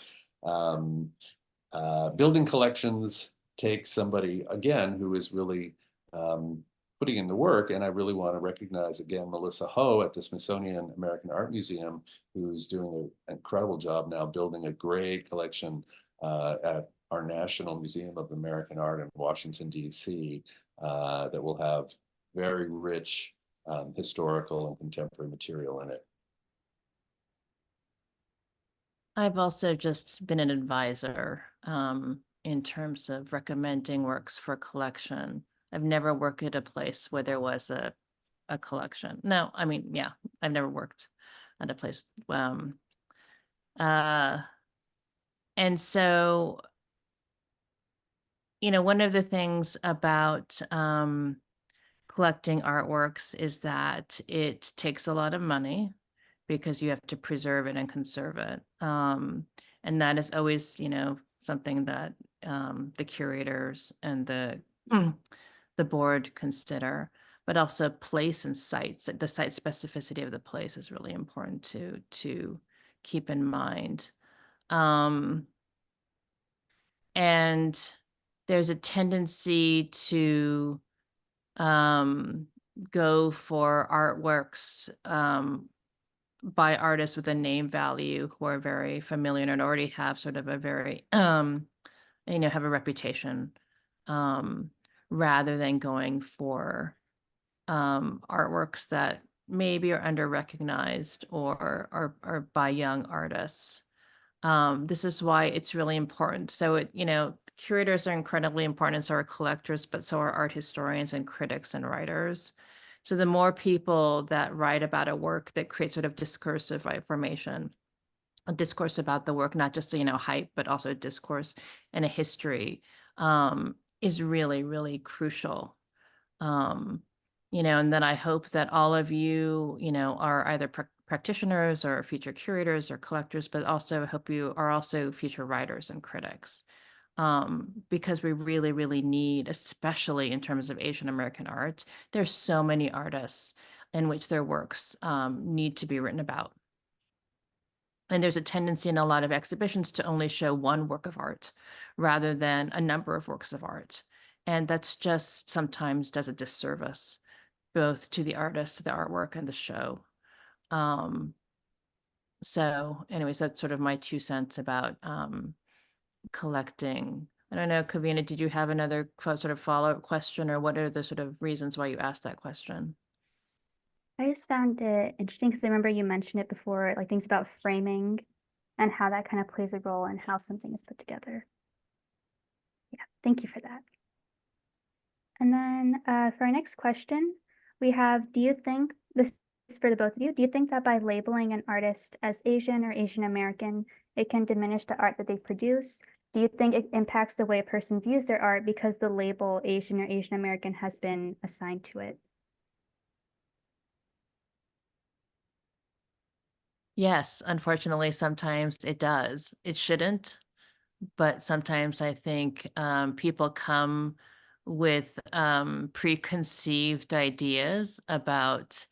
building collections takes somebody, again, who is really putting in the work. And I really want to recognize again Melissa Ho at the Smithsonian American Art Museum, who's doing an incredible job now building a great collection at our National Museum of American Art in Washington, D.C. That will have very rich historical and contemporary material in it. I've also just been an advisor in terms of recommending works for collection. I've never worked at a place where there was a collection. No, I mean, yeah, I've never worked at a place. And so, you know, one of the things about collecting artworks is that it takes a lot of money because you have to preserve it and conserve it. And that is always, you know, something that the curators and the board consider, but also place and sites. The site specificity of the place is really important to keep in mind. And there's a tendency to go for artworks by artists with a name value who are very familiar and already have sort of a very, you know, have a reputation, rather than going for artworks that maybe are under-recognized or by young artists. This is why it's really important. So it, you know, curators are incredibly important, and so are collectors, but so are art historians and critics and writers. So the more people that write about a work that creates sort of discursive information, a discourse about the work, not just, you know, hype, but also a discourse and a history, is really, really crucial. You know, and then I hope that all of you, you know, are either practitioners or future curators or collectors, but also I hope you are also future writers and critics. because we really, really need, especially in terms of Asian American art, there's so many artists in which their works need to be written about. And there's a tendency in a lot of exhibitions to only show one work of art rather than a number of works of art. And that's just sometimes does a disservice both to the artist, the artwork, and the show. So anyways, that's sort of my 2 cents about collecting. I don't know, Kavina, did you have another sort of follow-up question, or what are the sort of reasons why you asked that question? I just found it interesting because I remember you mentioned it before, like things about framing and how that kind of plays a role in how something is put together. Yeah, thank you for that. And then for our next question, we have, do you think, this is for the both of you, do you think that by labeling an artist as Asian or Asian American, it can diminish the art that they produce? Do you think it impacts the way a person views their art because the label Asian or Asian American has been assigned to it? Yes, unfortunately, sometimes it does. It shouldn't, but sometimes I think people come with preconceived ideas about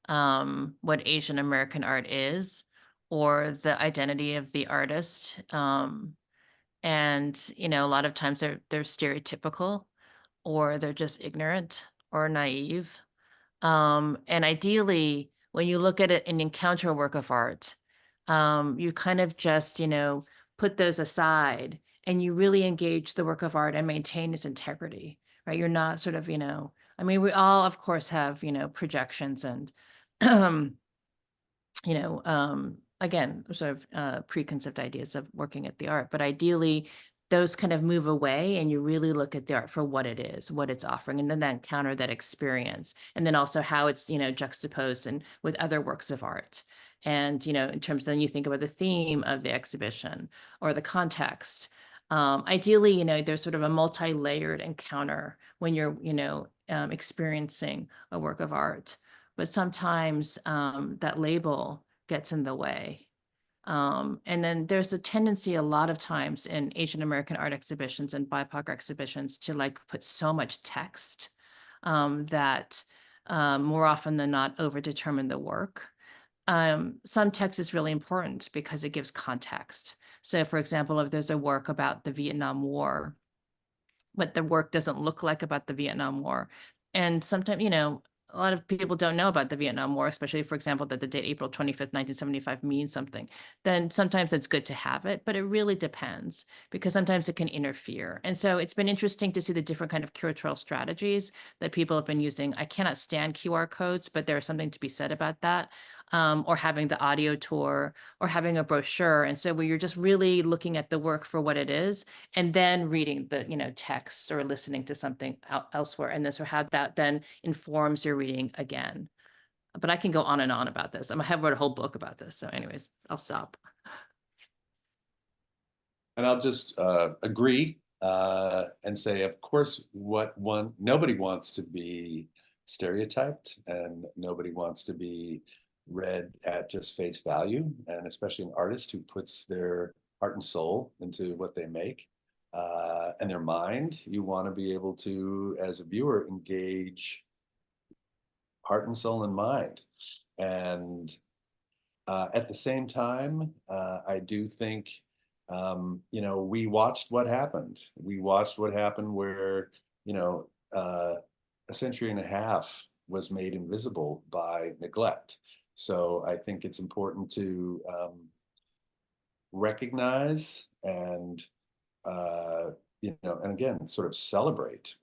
what Asian American art is or the identity of the artist. And you know, a lot of times they're stereotypical, or they're just ignorant or naive. And ideally, when you look at it and encounter a work of art, you kind of just, you know, put those aside and you really engage the work of art and maintain its integrity, right? You're not sort of, you know, I mean, we all, of course, have, you know, projections and, you know, again, sort of preconceived ideas of working at the art, but ideally, those kind of move away and you really look at the art for what it is, what it's offering, and then counter that experience, and then also how it's, you know, juxtaposed and with other works of art. And, you know, in terms, then you think about the theme of the exhibition or the context. Ideally, you know, there's sort of a multi-layered encounter when you're, you know, experiencing a work of art. But sometimes that label gets in the way. And then there's a tendency a lot of times in Asian American art exhibitions and BIPOC exhibitions to like put so much text that more often than not overdetermine the work. Some text is really important because it gives context. So for example, if there's a work about the Vietnam War, but the work doesn't look like about the Vietnam War, and sometimes, you know, a lot of people don't know about the Vietnam War, especially, for example, that the date April 25th, 1975 means something, then sometimes it's good to have it, but it really depends because sometimes it can interfere. And so it's been interesting to see the different kind of curatorial strategies that people have been using. I cannot stand QR codes, but there's something to be said about that. Or having the audio tour or having a brochure. And so where you're just really looking at the work for what it is and then reading the, you know, text or listening to something elsewhere. And this or how that then informs your reading again. But I can go on and on about this. I have wrote a whole book about this. So anyways, I'll stop. And I'll just agree and say, of course, nobody wants to be stereotyped and nobody wants to be read at just face value, and especially an artist who puts their heart and soul into what they make and their mind. You want to be able to, as a viewer, engage heart and soul and mind. And at the same time, I do think, you know, we watched what happened. We watched what happened where, you know, a century and a half was made invisible by neglect. So I think it's important to recognize and, you know, and again, sort of celebrate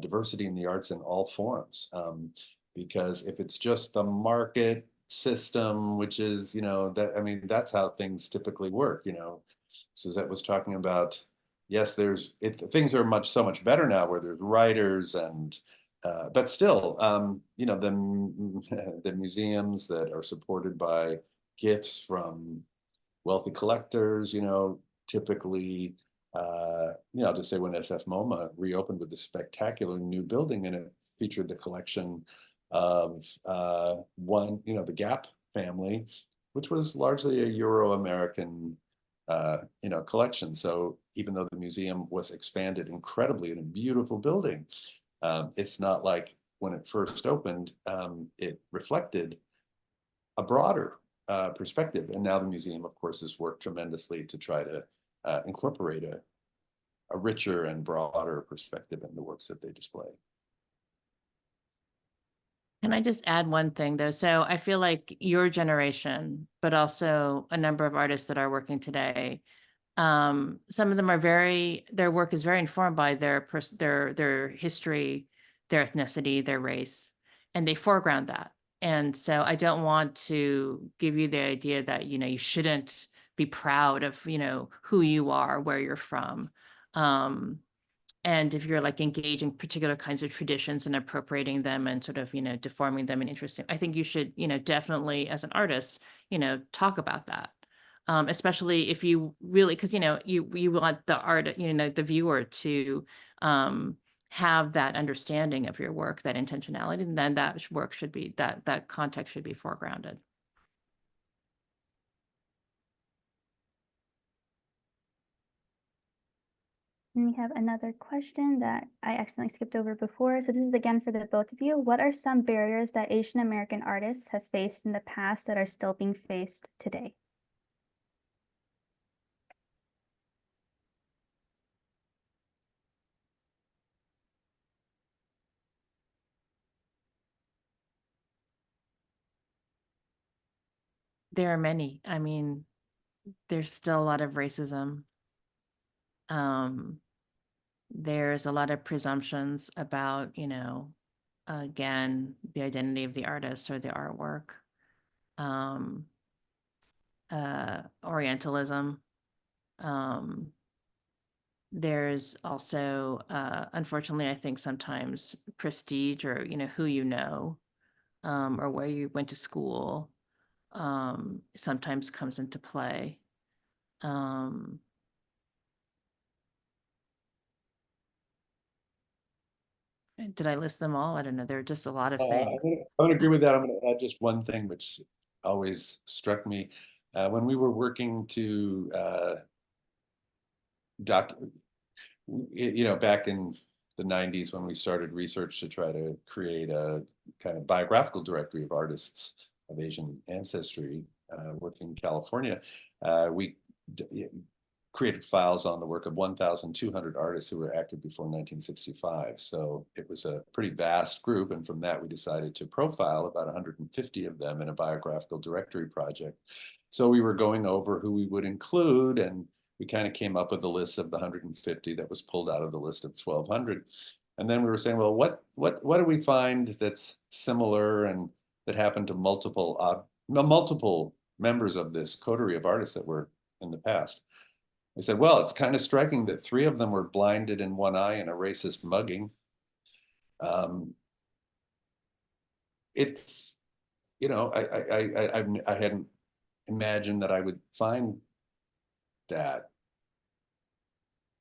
diversity in the arts in all forms. Because if it's just the market system, which is, you know, that, I mean, that's how things typically work. You know, Susette was talking about, yes, things are so much better now where there's writers and, but still, you know, the museums that are supported by gifts from wealthy collectors, you know, typically, you know, I'll just say when SF MoMA reopened with this spectacular new building, and it featured the collection of you know, the Gap family, which was largely a Euro-American collection. So even though the museum was expanded incredibly in a beautiful building, it's not like when it first opened, it reflected a broader perspective. And now the museum, of course, has worked tremendously to try to incorporate a richer and broader perspective in the works that they display. Can I just add one thing though? So I feel like your generation, but also a number of artists that are working today, some of them are their work is very informed by their history, their ethnicity, their race, and they foreground that. And so I don't want to give you the idea that, you shouldn't be proud of, who you are, where you're from. And if you're like engaging particular kinds of traditions and appropriating them and sort of, deforming them and interesting, I think you should, definitely as an artist, talk about that. Especially if you really, because, you want the art, the viewer to have that understanding of your work, that intentionality, and then that work should be, that context should be foregrounded. And we have another question that I accidentally skipped over before. So this is again for the both of you. What are some barriers that Asian American artists have faced in the past that are still being faced today? There are many. I mean, there's still a lot of racism. There's a lot of presumptions about, again, the identity of the artist or the artwork. Orientalism. There's also, unfortunately, I think sometimes prestige or, who or where you went to school sometimes comes into play. Did I list them all? I don't know. There are just a lot of things. I would agree with that. I'm going to add just one thing which always struck me. When we were working to back in the 90s when we started research to try to create a kind of biographical directory of artists of Asian ancestry working in California, we created files on the work of 1,200 artists who were active before 1965. So it was a pretty vast group. And from that, we decided to profile about 150 of them in a biographical directory project. So we were going over who we would include, and we kind of came up with a list of the 150 that was pulled out of the list of 1,200. And then we were saying, well, what do we find that's similar and that happened to multiple members of this coterie of artists that were in the past? I said, well, it's kind of striking that 3 of them were blinded in one eye in a racist mugging. It's, I hadn't imagined that I would find that.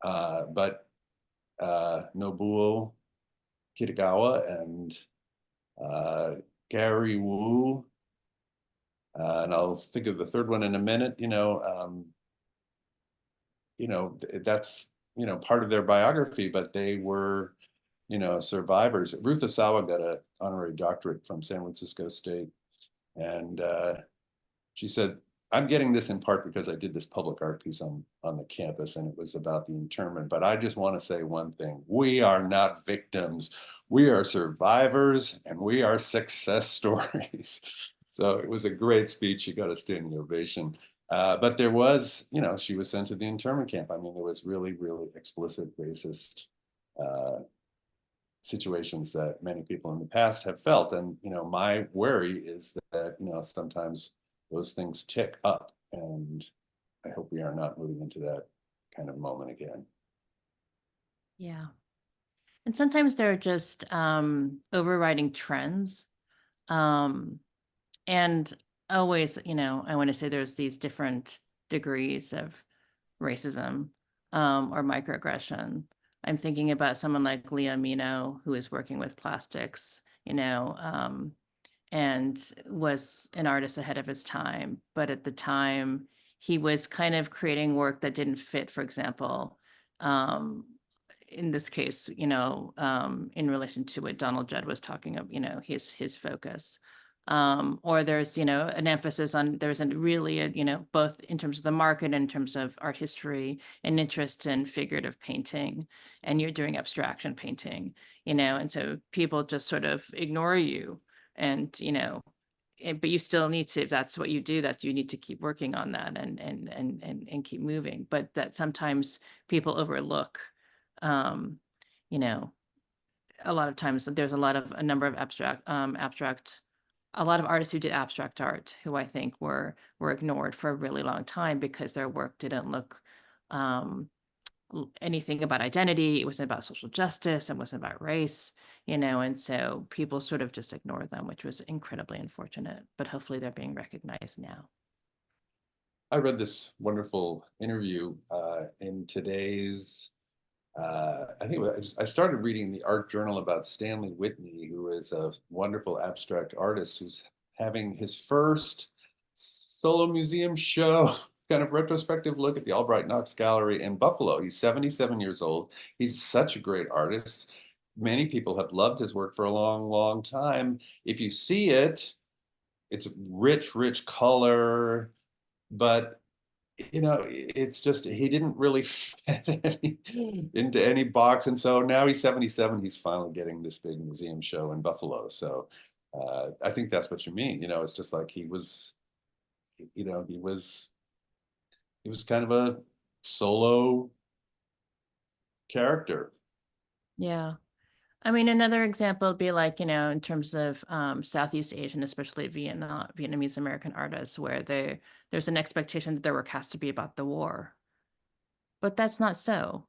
But Nobuo Kitagawa and Gary Wu, and I'll think of the third one in a minute, that's, part of their biography, but they were, survivors. Ruth Asawa got an honorary doctorate from San Francisco State. And she said, I'm getting this in part because I did this public art piece on the campus and it was about the internment, but I just want to say one thing. We are not victims. We are survivors and we are success stories. So it was a great speech. She got a standing ovation. But there was, she was sent to the internment camp. I mean, there was really, really explicit racist situations that many people in the past have felt. And, my worry is that, sometimes those things tick up, and I hope we are not moving into that kind of moment again. Yeah. And sometimes there are just overriding trends. And always, I want to say there's these different degrees of racism or microaggression. I'm thinking about someone like Leah Mino, who is working with plastics, and was an artist ahead of his time. But at the time, he was kind of creating work that didn't fit, for example, in this case, you know, in relation to what Donald Judd was talking about, you know, his focus. Or there's, you know, an emphasis on, there's a really, you know, both in terms of the market and in terms of art history, an interest in figurative painting, and you're doing abstraction painting, you know, and so people just sort of ignore you, and, you know, but you still need to, if that's what you do, that you need to keep working on that and keep moving. But that sometimes people overlook, you know, a lot of times there's a number of a lot of artists who did abstract art who I think were ignored for a really long time because their work didn't look anything about identity. It wasn't about social justice. It wasn't about race, you know, and so people sort of just ignore them, which was incredibly unfortunate, but hopefully they're being recognized now. I read this wonderful interview in today's, I think I started reading the Art Journal about Stanley Whitney, who is a wonderful abstract artist who's having his first solo museum show, kind of retrospective look at the Albright Knox Gallery in Buffalo. He's 77 years old. He's such a great artist. Many people have loved his work for a long, long time. If you see it, it's rich, rich color, but you know, it's just, he didn't really fit into any box. And so now he's 77, he's finally getting this big museum show in Buffalo. So I think that's what you mean. You know, it's just like he was, you know, he was kind of a solo character. Yeah. I mean, another example would be like, you know, in terms of Southeast Asian, especially Vietnamese American artists, where there's an expectation that their work has to be about the war. But that's not so.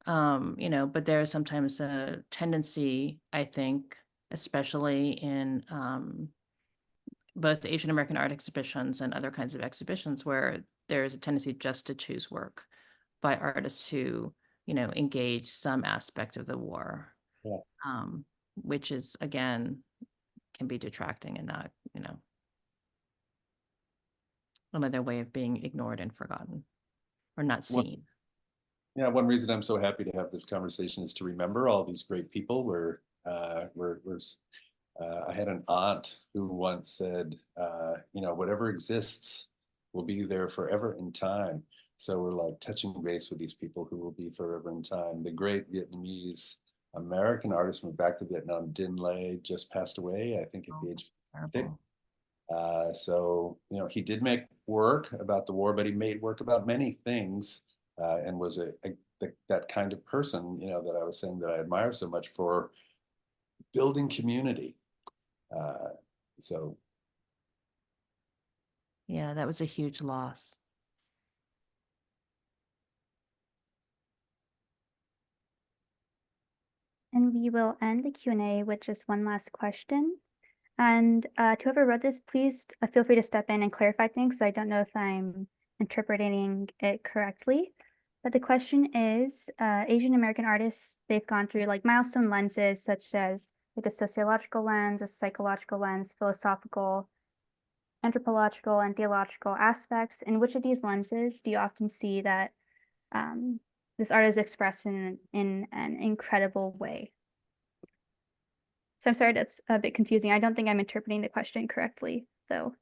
You know, but there is sometimes a tendency, I think, especially in both Asian American art exhibitions and other kinds of exhibitions, where there is a tendency just to choose work by artists who, you know, engage some aspect of the war. Yeah. Which is, again, can be detracting and not, you know, another way of being ignored and forgotten or not seen. Yeah, one reason I'm so happy to have this conversation is to remember all these great people. I had an aunt who once said, you know, whatever exists will be there forever in time. So we're like touching base with these people who will be forever in time. The great Vietnamese American artist went back to Vietnam, Dinh Le, just passed away, I think at the age of 6. So, you know, he did make work about the war, but he made work about many things, and was that kind of person, you know, that I was saying that I admire so much for building community. So. Yeah, that was a huge loss. And we will end the Q&A with just one last question. And to whoever wrote this, please feel free to step in and clarify things. I don't know if I'm interpreting it correctly. But the question is, Asian American artists, they've gone through like milestone lenses, such as like a sociological lens, a psychological lens, philosophical, anthropological, and theological aspects. In which of these lenses do you often see that this art is expressed in an incredible way? So I'm sorry, that's a bit confusing. I don't think I'm interpreting the question correctly, though.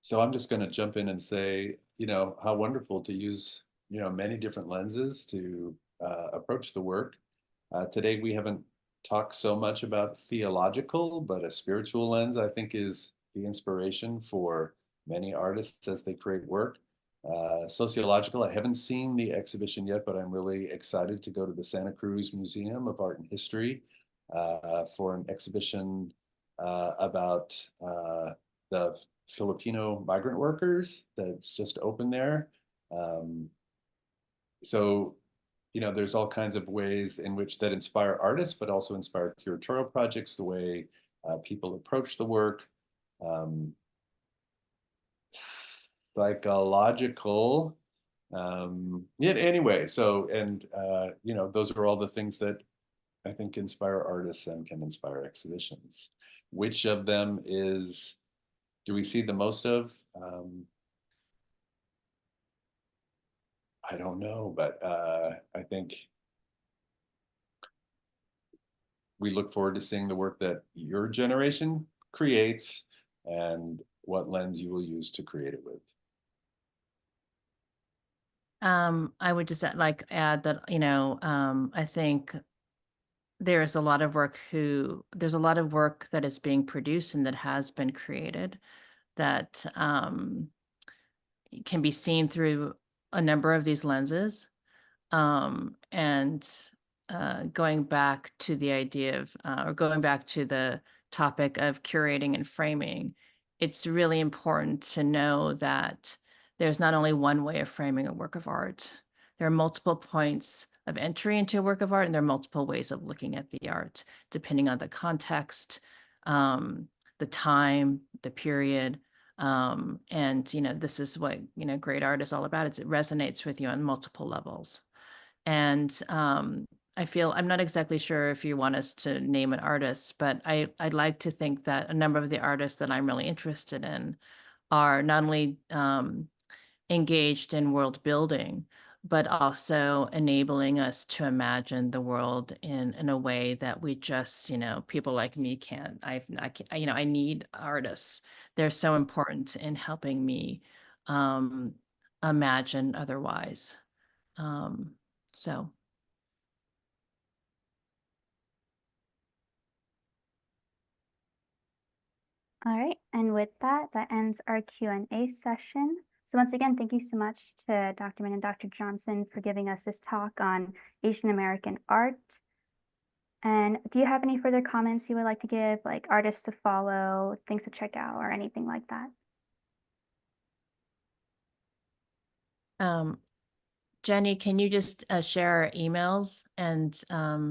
So I'm just going to jump in and say, you know, how wonderful to use, you know, many different lenses to approach the work. Today, we haven't talked so much about theological, but a spiritual lens, I think, is the inspiration for many artists as they create work. Sociological, I haven't seen the exhibition yet, but I'm really excited to go to the Santa Cruz Museum of Art and History for an exhibition about the Filipino migrant workers that's just open there. So, you know, there's all kinds of ways in which that inspire artists, but also inspire curatorial projects, the way people approach the work, psychological. Yeah, anyway, so, and you know, those are all the things that I think inspire artists and can inspire exhibitions. Which of them do we see the most of? I don't know, but I think we look forward to seeing the work that your generation creates and what lens you will use to create it with. I would just add that, you know, I think there's a lot of work that is being produced and that has been created that can be seen through a number of these lenses. And going back to the idea of, or going back to the topic of curating and framing, it's really important to know that there's not only one way of framing a work of art. There are multiple points of entry into a work of art, and there are multiple ways of looking at the art, depending on the context, the time, the period. And, you know, this is what, you know, great art is all about. It resonates with you on multiple levels. And I feel, I'm not exactly sure if you want us to name an artist, but I'd like to think that a number of the artists that I'm really interested in are not only engaged in world building, but also enabling us to imagine the world in a way that we just, you know, people like me can't. You know, I need artists. They're so important in helping me imagine otherwise. So. All right, and with that, that ends our Q&A session. So once again, thank you so much to Dr. Min and Dr. Johnson for giving us this talk on Asian American art. And do you have any further comments you would like to give, like artists to follow, things to check out, or anything like that? Jenny, can you just share our emails and,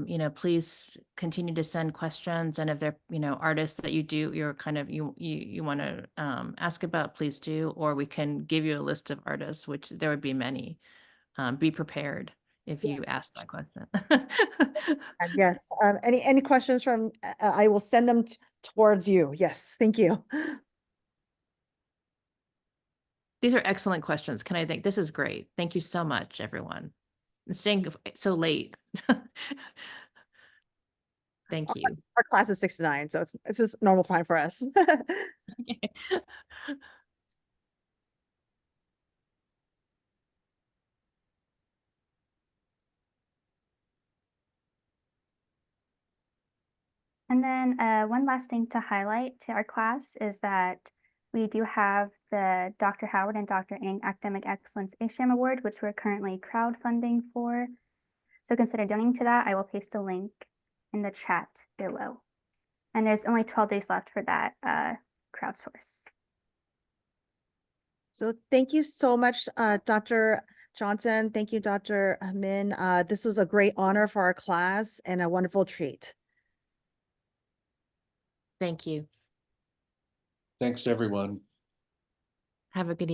you know, please continue to send questions. And if they're, you know, artists that you're kind of, you want to ask about, please do, or we can give you a list of artists, which there would be many. Be prepared if you ask that question. And yes, any questions from, I will send them towards you. Yes, thank you. These are excellent questions. Can I think this is great. Thank you so much, everyone. And staying so late. Thank you. Our class is 6 to 9, so it's just normal time for us. And then one last thing to highlight to our class is that we do have the Dr. Howard and Dr. Ng Academic Excellence ASHAM Award, which we're currently crowdfunding for. So consider donating to that. I will paste a link in the chat below. And there's only 12 days left for that crowdsource. So thank you so much, Dr. Johnson. Thank you, Dr. Min. This was a great honor for our class and a wonderful treat. Thank you. Thanks to everyone. Have a good evening.